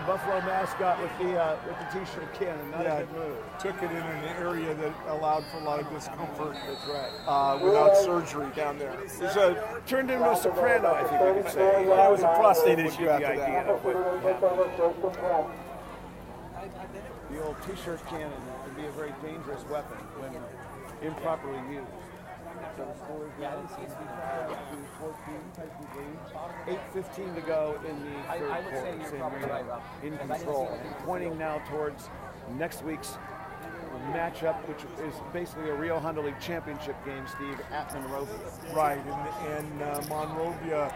Buffalo mascot with the T-shirt cannon. Not a good move. Took it in an area that allowed for a lot of discomfort. That's right. Without surgery down there. Turned into a soprano, I think we could say. It was a prostate issue after that. The old T-shirt cannon can be a very dangerous weapon when improperly used. So the score is 8:15 to go in the third quarter. San Marino in control. Pointing now towards next week's matchup, which is basically a Rio Honda League Championship game, Steve, at Monrovia. Right, and Monrovia,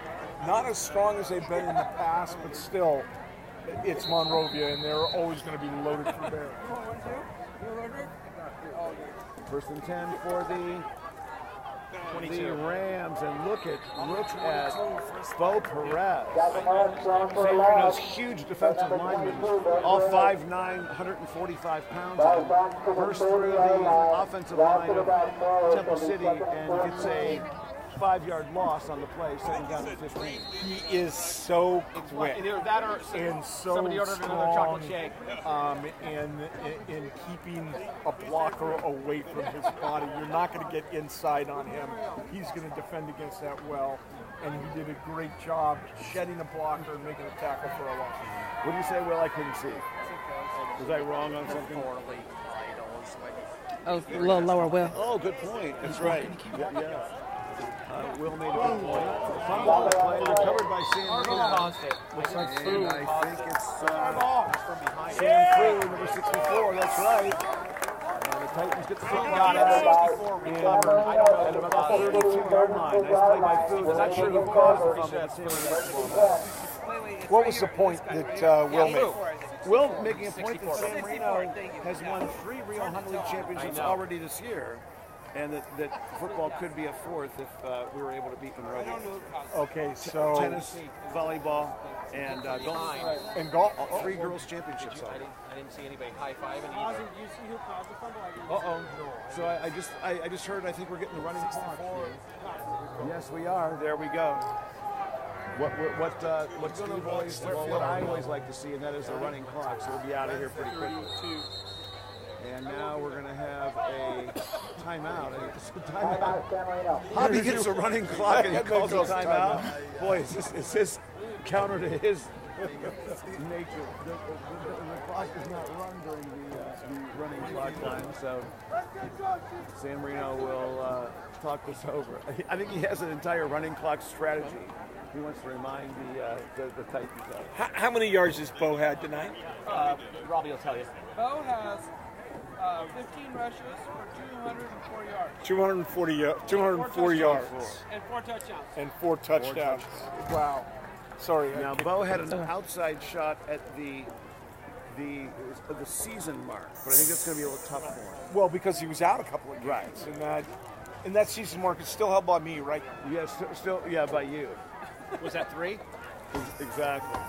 not as strong as they've been in the past, but still, it's Monrovia, and they're always going to be loaded for bear. First and 10 for the Rams, and look at Bo Perez. San Marino's huge defensive linemen, all 5'9", 145 pounds. Burst through the offensive line of Temple City and gets a 5-yard loss on the play, second down to 15. He is so quick Either that or and so somebody ordered another chocolate shake. in keeping a blocker away from his body. You're not going to get inside on him. He's going to defend against that well, and he did a great job shedding a blocker and making a tackle for a loss. What do you say, Will? I couldn't see. Was I wrong on something? Oh, a little lower, Will. Oh, good point. That's right. Yeah. Will made a good point. Fumble on the play, recovered by Sam Marino. Looks like And Fu. I think it's Sam Fu, number 64. That's right. And the Titans get the football at about the 32-yard line. Nice play by Fu. Not sure who caused the fumble. What was the point that Will made? Will making a point that San Marino has won 3 Rio Honda League championships already this year, and that football could be a fourth if we were able to beat Monrovia. Okay, so Tennis, volleyball, and golf. And golf. 3 girls championships already. I didn't see anybody high-fiving either. So I just heard. I think we're getting the running clock. Yes, we are. There we go. What Steve always, what I always like to see, and that is the running clock. So we'll be out of here pretty quickly. And now we're going to have a timeout. I think this is a timeout. Hobby gets a running clock and he calls a timeout. Boy, is this counter to his nature. The clock does not run during the running clock time, so San Marino will talk this over. I think he has an entire running clock strategy. He wants to remind the Titans of. How many yards has Bo had tonight? Robbie will tell you. Bo has 15 rushes for 204 yards. 204 yards. And 4 touchdowns. And 4 touchdowns. Wow. Sorry. Now, Bo had an outside shot at the season mark, but I think that's going to be a little tough for him. Well, because he was out a couple of games. Right. And that season mark is still held by me, right? Yes, still, yeah, by you. Was that 3? Exactly.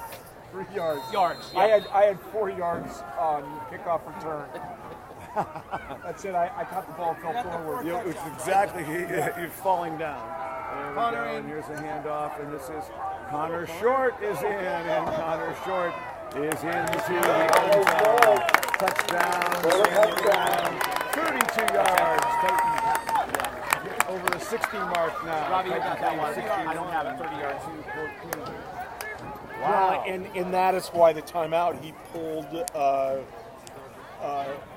3 yards. Yards. Yeah. I had 4 yards on kickoff return. That's it. I caught the ball, fell forward. Yeah, it's exactly you're falling down. There we go, and here's a handoff, and this is Connor Short is in, and Connor Short is into the end zone. Touchdown. 32 yards. Titans over the 60 mark now. Robbie, you got that one. I don't have it. 30 yards. 14. Wow. And that is why the timeout he pulled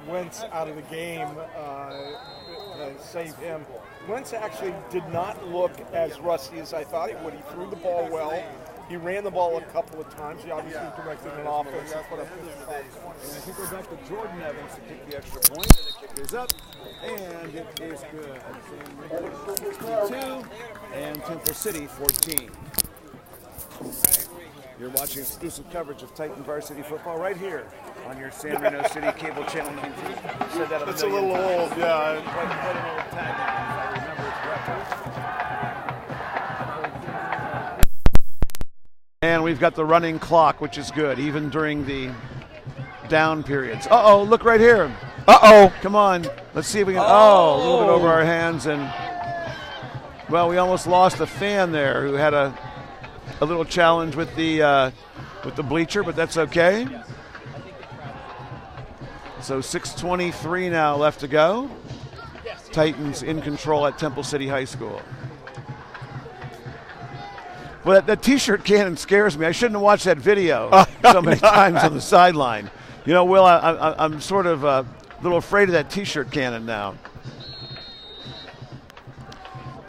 Wentz out of the game, save him. Wentz actually did not look as rusty as I thought he would. He threw the ball well. He ran the ball a couple of times. He obviously directed an offense. And I think we're back to Jordan Evans to kick the extra point. And the kick is up, and it is good. 62 and Temple City 14. You're watching exclusive coverage of Titan varsity football right here on your San Marino City Cable Channel 19. Said that That's a little old, yeah. Quite an old tag, if I remember it correctly. And we've got the running clock, which is good, even during the down periods. Uh-oh, look right here. Uh-oh. Come on. Let's see if we can. Oh, a little bit over our hands. And, well, we almost lost a fan there who had a little challenge with the bleacher, but that's okay. So 6:23 now left to go. Titans in control at Temple City High School. Well, that T-shirt cannon scares me. I shouldn't have watched that video so many times on the sideline. You know, Will, I'm sort of a little afraid of that T-shirt cannon now.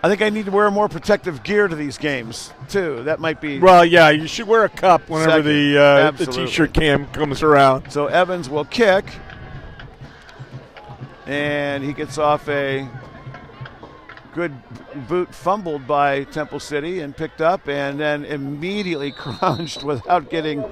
I think I need to wear more protective gear to these games, too. That might be... Well, yeah, you should wear a cup whenever the T-shirt cam comes around. So Evans will kick. and he gets off a good boot fumbled by Temple City and picked up, and then immediately crunched without getting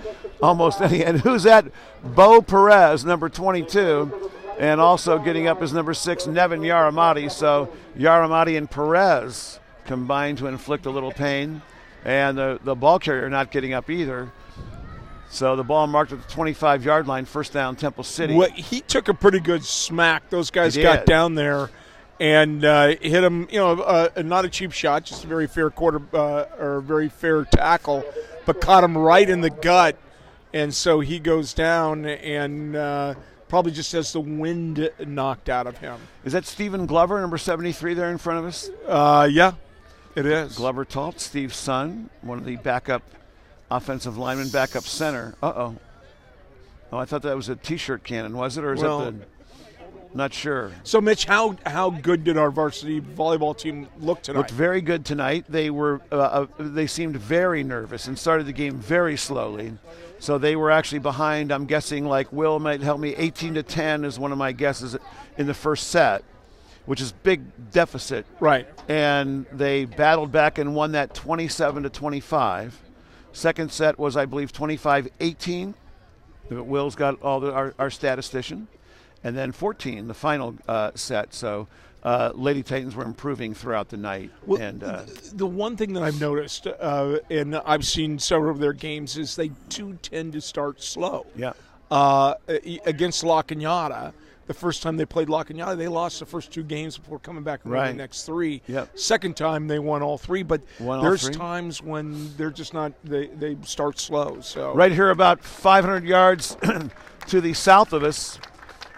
almost any. And who's that? Bo Perez, number 22, and also getting up is number 6, Nevin Yaramati. So Yaramati and Perez combined to inflict a little pain, and the ball carrier not getting up either. So the ball marked at the 25-yard line, first down, Temple City. Well, he took a pretty good smack. Those guys got down there and hit him. Not a cheap shot, just a very fair very fair tackle, but caught him right in the gut, and so he goes down and probably just has the wind knocked out of him. Is that Stephen Glover, number 73, there in front of us? Yeah, it is. Glover Talt, Steve's son, one of the backup offensive lineman, backup center. Oh, I thought that was a T-shirt cannon, was it? Or is that the... Not sure. So, Mitch, how good did our varsity volleyball team look tonight? Looked very good tonight. They were they seemed very nervous and started the game very slowly. So they were actually behind, I'm guessing, like Will might help me, 18-10 is one of my guesses in the first set, which is big deficit. Right. And they battled back and won that 27-25. Second set was, I believe, 25-18. Will's got all our statistician. And then 14, the final set. So Lady Titans were improving throughout the night. Well, and the one thing that I've noticed, and I've seen several of their games, is they do tend to start slow. Yeah. Against La Cañada, the first time they played La Cañada, they lost the first 2 games before coming back and winning the next 3. Yep. Second time, they won all 3. But there's times when they're just not, they start slow. So right here about 500 yards to the south of us,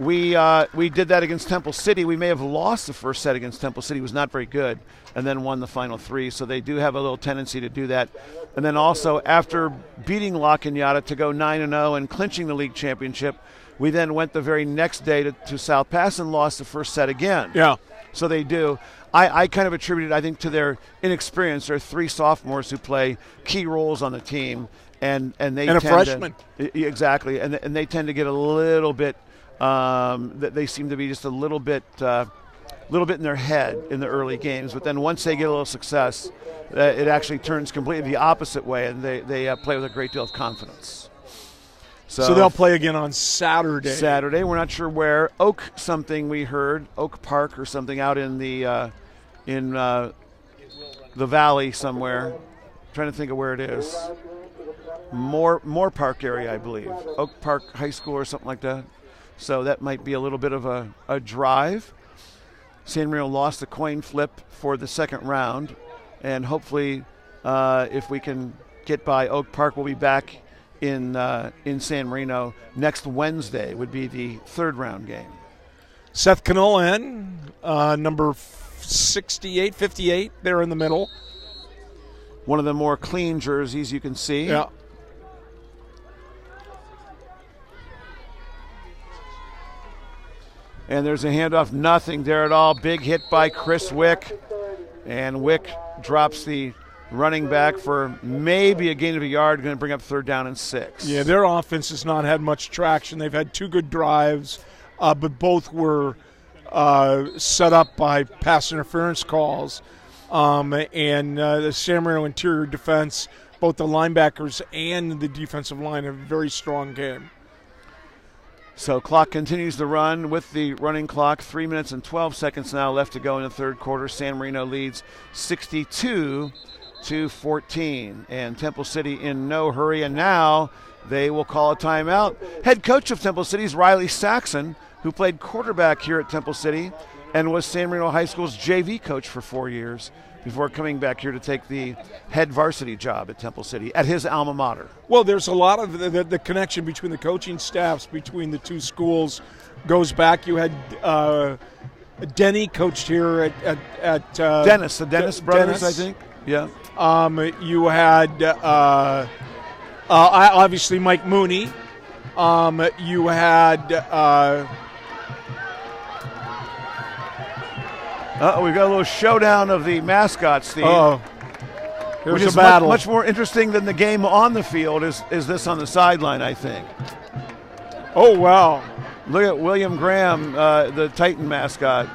we did that against Temple City. We may have lost the first set against Temple City. It was not very good, and then won the final 3. So they do have a little tendency to do that. And then also after beating La Cañada to go 9-0 and clinching the league championship, we then went the very next day to South Pass and lost the first set again. Yeah. So they do. I kind of attribute it, I think, to their inexperience. There are 3 sophomores who play key roles on the team, and they and a freshman. Exactly, and they tend to get a little bit. They seem to be just a little bit in their head in the early games, but then once they get a little success, it actually turns completely the opposite way, and they play with a great deal of confidence. So they'll play again on Saturday. Saturday, we're not sure where. Oak something we heard, Oak Park or something out in the valley somewhere. I'm trying to think of where it is. Moore Park area, I believe. Oak Park High School or something like that. So that might be a little bit of a drive. San Marino lost the coin flip for the second round, and hopefully if we can get by Oak Park, we'll be back in San Marino next Wednesday would be the third round game. Seth Canolan, number 68, 58, there in the middle. One of the more clean jerseys you can see. Yeah. And there's a handoff, nothing there at all. Big hit by Chris Wick. And Wick drops the running back for maybe a gain of a yard, going to bring up 3rd down and 6. Yeah, their offense has not had much traction. They've had 2 good drives, but both were set up by pass interference calls. And the San Marino interior defense, both the linebackers and the defensive line, have a very strong game. So clock continues to run with the running clock. 3 minutes and 12 seconds now left to go in the third quarter. San Marino leads 62-14. And Temple City in no hurry. And now they will call a timeout. Head coach of Temple City is Riley Saxon, who played quarterback here at Temple City and was San Marino High School's JV coach for 4 years before coming back here to take the head varsity job at Temple City at his alma mater. Well, there's a lot of the connection between the coaching staffs between the 2 schools goes back. You had Denny coached here at Dennis, the Dennis brothers, I think. Yeah. You had obviously Mike Mooney. You had we've got a little showdown of the mascots, Steve. There's which is a battle. Much more interesting than the game on the field is this on the sideline, I think. Oh, wow. Look at William Graham, the Titan mascot.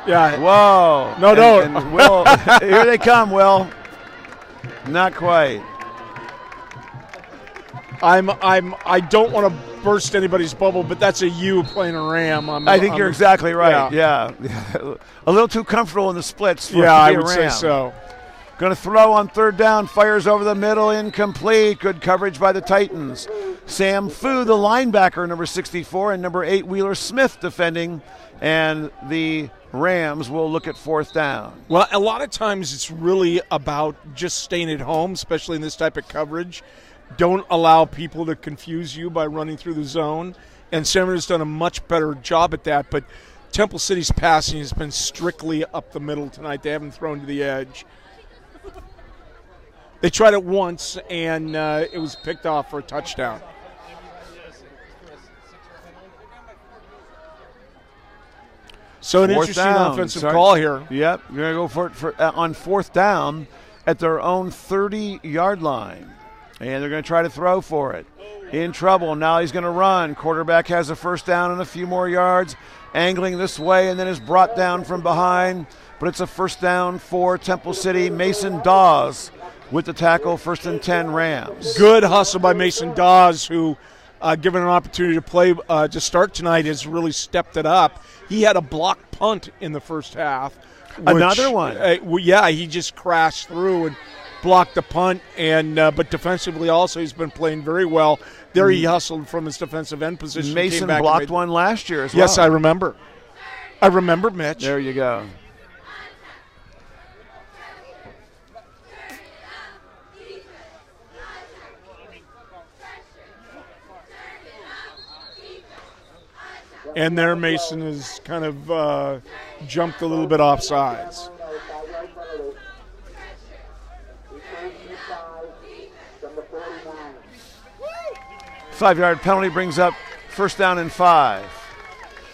Yeah. Whoa. No. And Will, here they come, Will. Not quite. I don't want to burst anybody's bubble, but that's a U playing a Ram. I think you're exactly right. Yeah. A little too comfortable in the splits for I to be would a say Ram. so. Going to throw on third down, fires over the middle, incomplete. Good coverage by the Titans. Sam Fu, the linebacker, number 64, and number 8, Wheeler Smith defending. And the Rams will look at fourth down. Well, a lot of times it's really about just staying at home, especially in this type of coverage. Don't allow people to confuse you by running through the zone. And Senator's done a much better job at that. But Temple City's passing has been strictly up the middle tonight. They haven't thrown to the edge. They tried it once, and it was picked off for a touchdown. So an interesting offensive call here. Yep, you're going to go for it on fourth down at their own 30-yard line. And they're going to try to throw for it. In trouble. Now he's going to run. Quarterback has a first down and a few more yards. Angling this way and then is brought down from behind. But it's a first down for Temple City. Mason Dawes with the tackle, 1st and 10 Rams. Good hustle by Mason Dawes, who, given an opportunity to play to start tonight, has really stepped it up. He had a blocked punt in the first half. Another one. He just crashed through and blocked the punt, and but defensively also he's been playing very well. There he hustled from his defensive end position. Mason blocked one last year as well. Yes, I remember. I remember, Mitch. There you go. And there Mason has kind of jumped a little bit off sides. Five-yard penalty brings up first down and 5.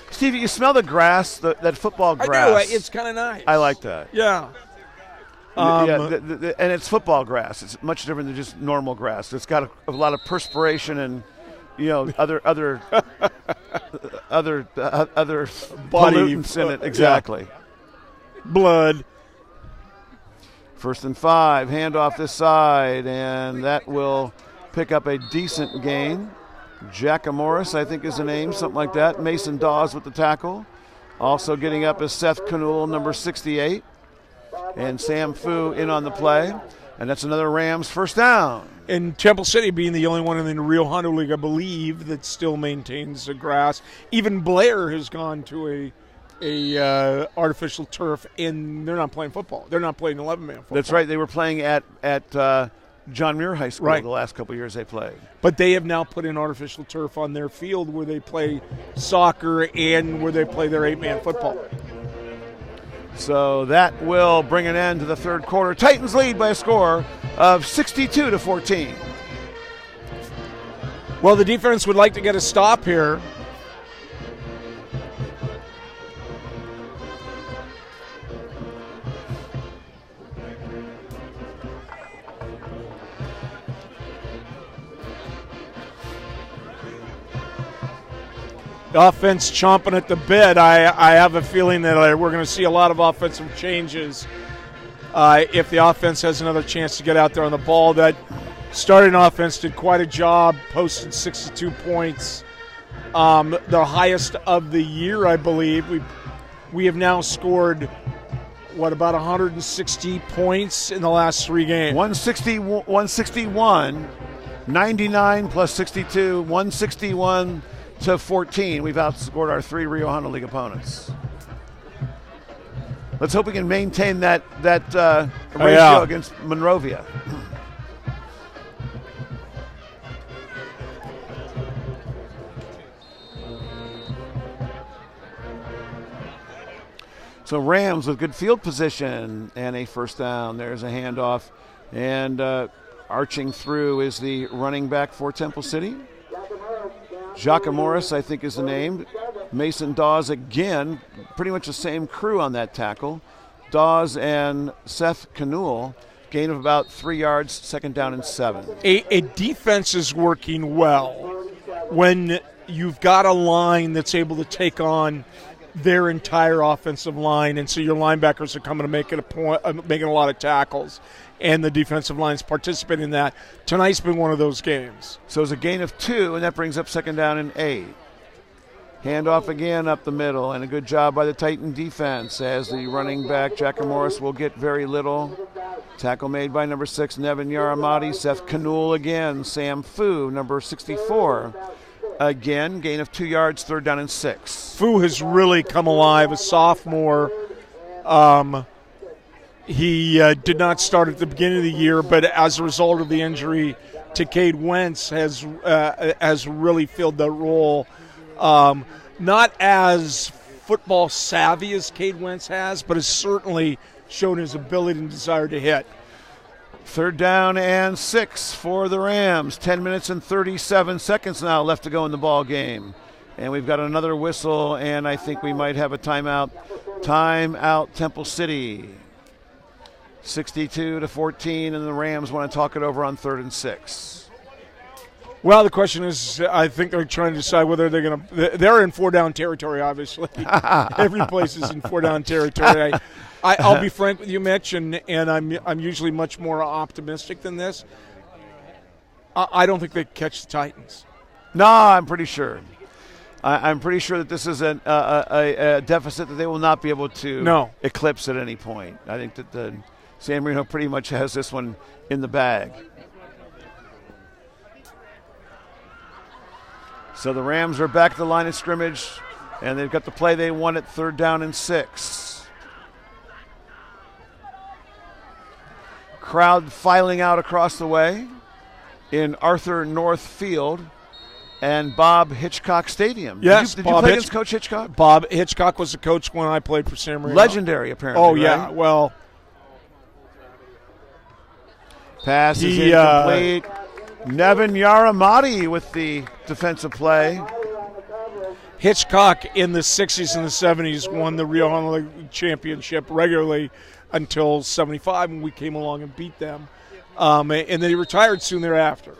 Steve, you smell the grass, that football grass. I do. It's kind of nice. I like that. Yeah. And it's football grass. It's much different than just normal grass. It's got a lot of perspiration and other pollutants in it. Exactly. Yeah. Blood. 1st and 5. Handoff this side, and that will pick up a decent gain. Jackamorris, I think is the name, something like that. Mason Dawes with the tackle. Also getting up is Seth Knoll, number 68. And Sam Fu in on the play. And that's another Rams first down. And Temple City being the only one in the Rio Hondo League, I believe, that still maintains the grass. Even Blair has gone to a artificial turf, and they're not playing football. They're not playing 11-man football. That's right. They were playing at John Muir High School the last couple of years they played. But they have now put in artificial turf on their field where they play soccer and where they play their 8-man football. So that will bring an end to the third quarter. Titans lead by a score of 62-14. Well, the defense would like to get a stop here. The offense chomping at the bit. I have a feeling that we're going to see a lot of offensive changes if the offense has another chance to get out there on the ball. That starting offense did quite a job, posted 62 points, the highest of the year, I believe. We have now scored, about 160 points in the last 3 games? 161, 99 plus 62, 161 to 14. We've outscored our 3 Rio Hondo League opponents. Let's hope we can maintain that ratio against Monrovia. So Rams with good field position and a first down. There's a handoff, and arching through is the running back for Temple City. Jackamorris, I think, is the name. Mason Dawes again, pretty much the same crew on that tackle. Dawes and Seth Knoll, gain of about 3 yards, second down and 7. A defense is working well when you've got a line that's able to take on their entire offensive line, and so your linebackers are coming to making a lot of tackles, and the defensive line's participating in that. Tonight's been one of those games. So it's a gain of 2, and that brings up 2nd down and 8. Handoff again up the middle, and a good job by the Titan defense as the running back, Jacker Morris, will get very little. Tackle made by number 6, Nevin Yaramati. Seth Canul again. Sam Fu, number 64. Again, gain of 2 yards, 3rd down and 6. Fu has really come alive, a sophomore. He did not start at the beginning of the year, but as a result of the injury to Cade Wentz, has really filled that role. Not as football savvy as Cade Wentz has, but has certainly shown his ability and desire to hit. 3rd down and 6 for the Rams. 10 minutes and 37 seconds now left to go in the ball game. And we've got another whistle, and I think we might have a timeout. Timeout, Temple City. 62-14, and the Rams want to talk it over on 3rd and 6. Well, the question is, I think they're trying to decide whether they're going to – they're in 4-down territory, obviously. Every place is in 4-down territory. I'll be frank with you, Mitch, and I'm usually much more optimistic than this. I don't think they catch the Titans. No, I'm pretty sure. I'm pretty sure that this is a deficit that they will not be able to eclipse at any point. I think that the San Marino pretty much has this one in the bag. So the Rams are back to the line of scrimmage, and they've got the play they want at 3rd down and 6. Crowd filing out across the way in Arthur North Field and Bob Hitchcock Stadium. Yes, did you play against Coach Hitchcock? Bob Hitchcock was the coach when I played for San Marino. Legendary, apparently. Oh, yeah. Right? Well, pass is incomplete. Nevin Yaramati with the defensive play. Hitchcock in the 60s and the 70s won the Rio Honolulu Championship regularly until 75 when we came along and beat them. And then he retired soon thereafter.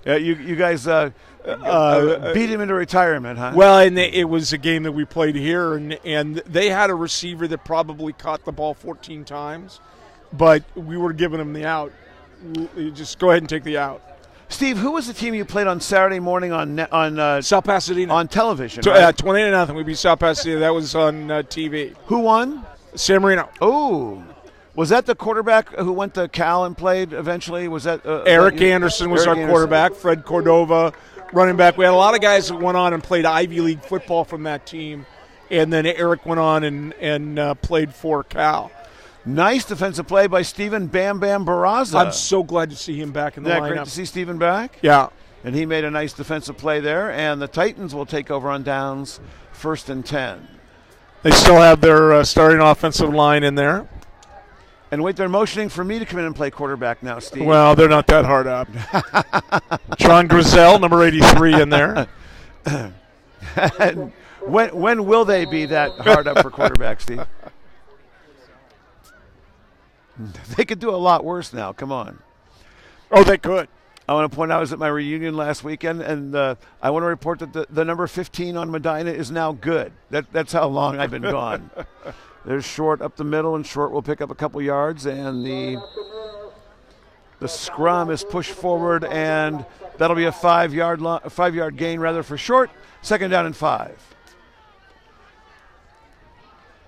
You guys beat him into retirement, huh? Well, and it was a game that we played here, and they had a receiver that probably caught the ball 14 times, but we were giving him the out. You just go ahead and take the out. Steve, who was the team you played on Saturday morning on South Pasadena on television? Right? 20-0. We beat South Pasadena. That was on TV. Who won? San Marino. Oh, was that the quarterback who went to Cal and played eventually? Was that Eric Anderson was our quarterback? Fred Cordova, running back. We had a lot of guys that went on and played Ivy League football from that team, and then Eric went on and played for Cal. Nice defensive play by Stephen Bam Bam Barraza. I'm so glad to see him back in the lineup. Great to see Stephen back? Yeah. And he made a nice defensive play there, and the Titans will take over on downs, 1st and 10. They still have their starting offensive line in there. And wait, they're motioning for me to come in and play quarterback now, Steve. Well, they're not that hard up. John Grizel, number 83 in there. when will they be that hard up for quarterback, Steve? They could do a lot worse now. Come on. Oh, they could. I want to point out I was at my reunion last weekend, and I want to report that the number 15 on Medina is now good. That's how long I've been gone. There's Short up the middle, and Short will pick up a couple yards, and the scrum is pushed forward, and that'll be a 5-yard gain rather for Short. 2nd down and 5.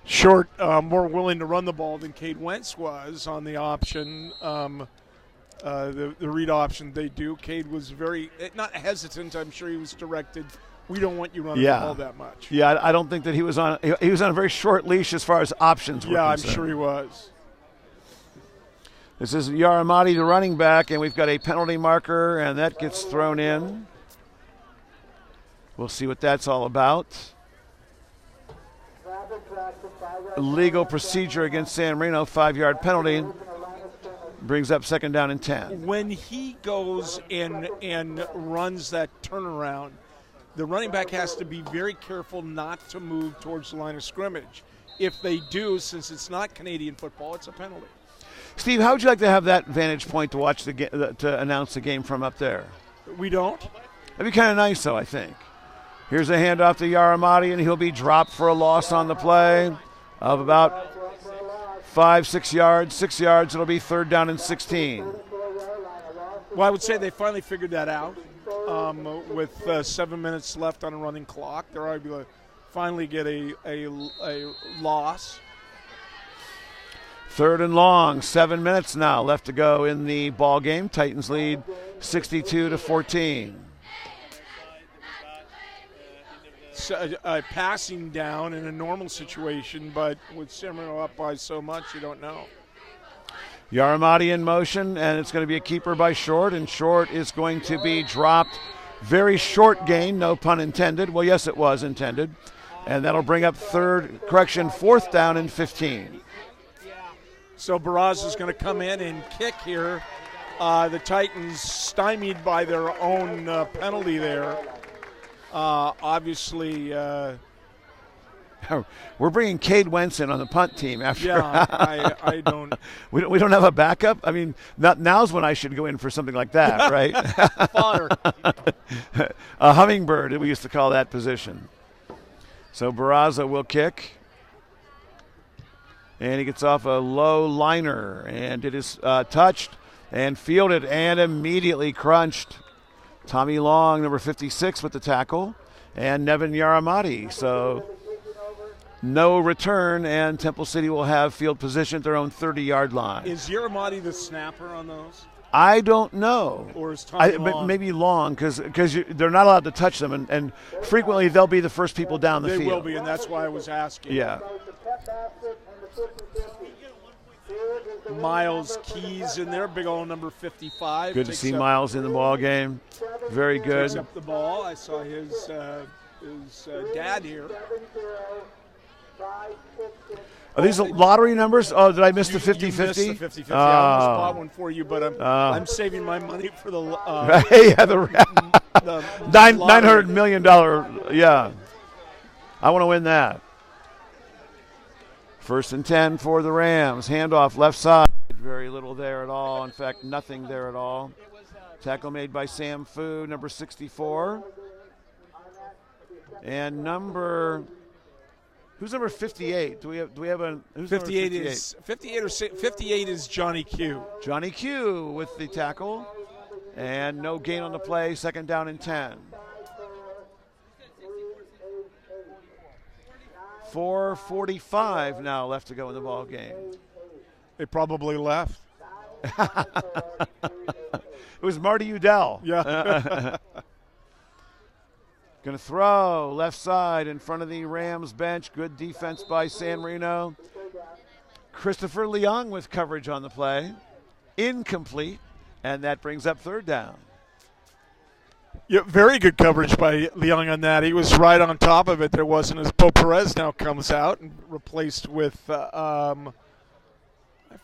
Short more willing to run the ball than Cade Wentz was on the option. The read option they do. Cade was very not hesitant. I'm sure he was directed. We don't want you running the ball that much. Yeah, I don't think that he was on a very short leash as far as options were concerned. I'm sure he was. This is Yaramati, the running back, and we've got a penalty marker, and that gets thrown in. We'll see what that's all about. Legal procedure against San Marino, 5-yard penalty. Brings up 2nd down and 10. When he goes and runs that turnaround, the running back has to be very careful not to move towards the line of scrimmage. If they do, since it's not Canadian football, it's a penalty. Steve, how would you like to have that vantage point to watch to announce the game from up there? We don't. That'd be kind of nice, though, I think. Here's a handoff to Yaramati, and he'll be dropped for a loss on the play of about 5-6 yards. 6 yards, it'll be 3rd down and 16. Well, I would say they finally figured that out. With 7 minutes left on a running clock, they're able to finally get a loss. 3rd and long, 7 minutes now left to go in the ball game. Titans lead 62-14. So, passing down in a normal situation, but with Semrino up by so much, you don't know. Yaramati in motion, and it's going to be a keeper by Short, and Short is going to be dropped. Very short gain, no pun intended. Well, yes, it was intended. And that'll bring up 4th down and 15. So Barraza is going to come in and kick here. The Titans stymied by their own penalty there. Obviously, we're bringing Cade Wentz in on the punt team after. Yeah, I don't. We don't have a backup. I mean, now's when I should go in for something like that, right? Fodder. A hummingbird, we used to call that position. So Barraza will kick. And he gets off a low liner, and it is touched and fielded and immediately crunched. Tommy Long, number 56, with the tackle, and Nevin Yaramati. So no return, and Temple City will have field position at their own 30-yard line. Is Yaramati the snapper on those? I don't know. Or is Tommy Long? Maybe Long, because they're not allowed to touch them, and frequently they'll be the first people down the field. They will be, and that's why I was asking. Yeah. Miles Keys in there, big old number 55. Good to see Miles in the ball game. Very good. Takes up the ball. I saw his dad here. Are these lottery numbers? Oh, did I miss the 50-50? You missed the 50-50. I almost bought one for you, but I'm saving my money for the yeah, the $900 million. Yeah, I want to win that. 1st and 10 for the Rams. Handoff left side. Very little there at all. In fact, nothing there at all. Tackle made by Sam Fu, number 64. And who's number 58? Do we have a who's 58 number 58? 58 is Johnny Q. Johnny Q with the tackle. And no gain on the play. 2nd down and 10. 4:45 now left to go in the ball game. They probably left. It was Marty Udell. Yeah. Going to throw left side in front of the Rams bench. Good defense by San Marino. Christopher Leung with coverage on the play. Incomplete, and that brings up 3rd down. Yeah, very good coverage by Leung on that. He was right on top of it. There wasn't as Bo Perez now comes out and replaced with I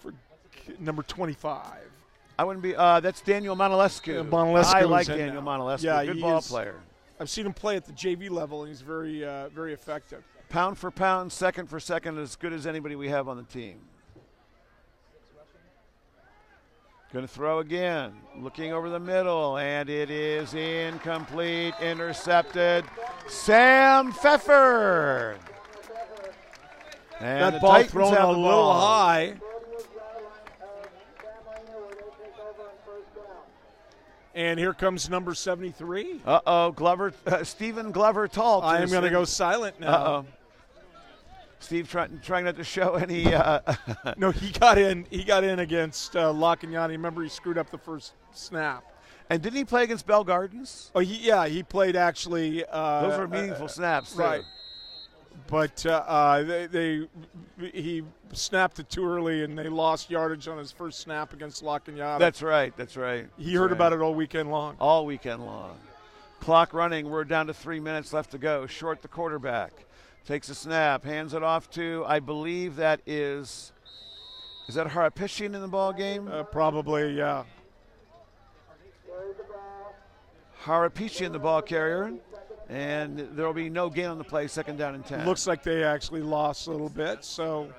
forget, number 25. I wouldn't be. That's Daniel Monalescu. Monalescu. I like Daniel Monalescu. Yeah, good ball player. I've seen him play at the JV level, and he's very, very effective. Pound for pound, second for second, as good as anybody we have on the team. Going to throw again, looking over the middle, and it is incomplete, intercepted. Sam Pfeffer. And that ball thrown a little high. And here comes number 73. Uh-oh, Glover, Stephen Glover Tall. I am going to go silent now. Uh-oh. Steve trying not to show any. No, he got in. He got in against Lacagnan. Remember, he screwed up the first snap. And didn't he play against Bell Gardens? Oh, he played actually. Those were meaningful snaps, too. Right. But he snapped it too early, and they lost yardage on his first snap against Lacagnan. That's right. That's right. He heard about it all weekend long. All weekend long. Clock running. We're down to 3 minutes left to go. Short, the quarterback. Takes a snap, hands it off to, I believe that is that Harapishian in the ball game? Probably, yeah. Harapishian, the ball carrier, and there will be no gain on the play, 2nd down and 10. Looks like they actually lost a little bit, so.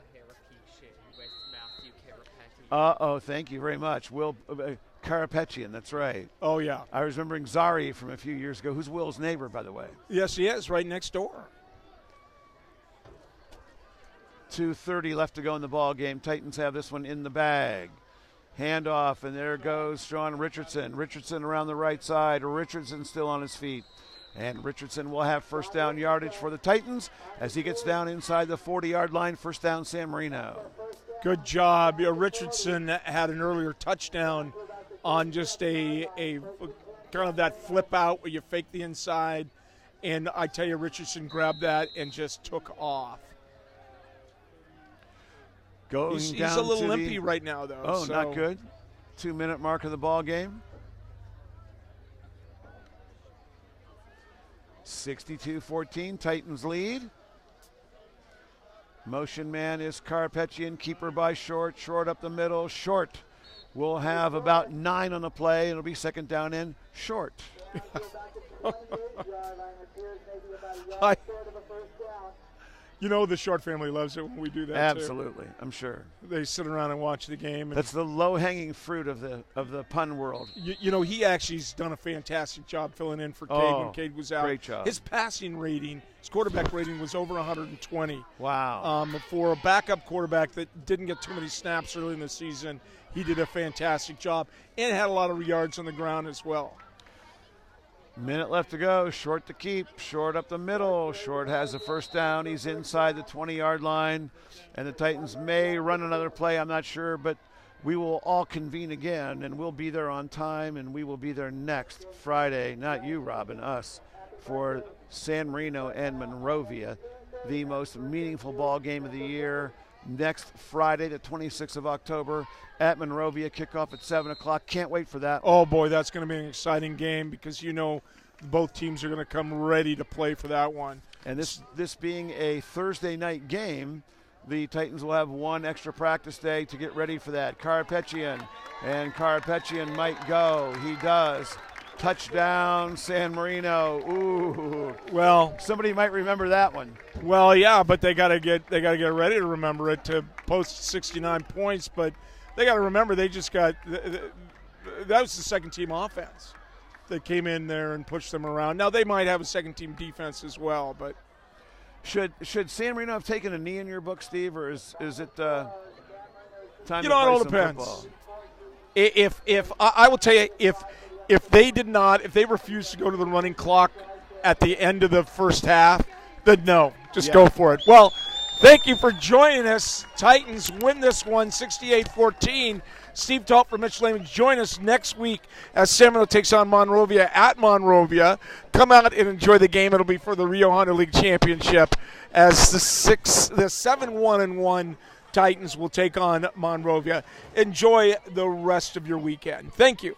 Uh-oh, thank you very much. Karapetian, that's right. Oh, yeah. I was remembering Zari from a few years ago, who's Will's neighbor, by the way. Yes, he is, right next door. 2:30 left to go in the ball game. Titans have this one in the bag. Handoff, and there goes Sean Richardson. Richardson around the right side. Richardson still on his feet. And Richardson will have first down yardage for the Titans as he gets down inside the 40-yard line. First down, San Marino. Good job. Richardson had an earlier touchdown on just a kind of that flip out where you fake the inside. And I tell you, Richardson grabbed that and just took off. He's a little limpy right now, though. Oh, not good. 2-minute mark of the ball game. 62-14, Titans lead. Motion man is Karapetian, keeper by Short. Short up the middle. Short will have about 9 on the play. It'll be second down in Short. You know the Short family loves it when we do that. Absolutely, I'm sure. They sit around and watch the game. That's the low-hanging fruit of the pun world. You know, he actually's done a fantastic job filling in for Cade when Cade was out. Great job. His passing rating, his quarterback rating was over 120. Wow. For a backup quarterback that didn't get too many snaps early in the season, he did a fantastic job and had a lot of yards on the ground as well. Minute left to go. Short to keep. Short up the middle. Short has a first down. He's inside the 20-yard line. And the Titans may run another play. I'm not sure, but we will all convene again, and we'll be there on time, and we will be there next Friday. Not you, Robin, us, for San Marino and Monrovia, the most meaningful ball game of the year. Next Friday, the 26th of October, at Monrovia, kickoff at 7 o'clock. Can't wait for that. Oh, boy, that's going to be an exciting game because, you know, both teams are going to come ready to play for that one. And this being a Thursday night game, the Titans will have one extra practice day to get ready for that. Karapetian, and Karapetian might go. He does. Touchdown, San Marino. Ooh. Well, somebody might remember that one. Well, yeah, but they got to get ready to remember it to post 69 points. But they got to remember they just got that was the second team offense that came in there and pushed them around. Now they might have a second team defense as well, but should San Marino have taken a knee in your book, Steve, or is it time? You know, it all depends. If I will tell you if they refused to go to the running clock at the end of the first half, then no, just go for it. Well, thank you for joining us. Titans win this one 68-14. Steve Talt from Mitch Lehman. Join us next week as San Marino takes on Monrovia at Monrovia. Come out and enjoy the game. It'll be for the Rio Honda League Championship as the 7-1-1 Titans will take on Monrovia. Enjoy the rest of your weekend. Thank you.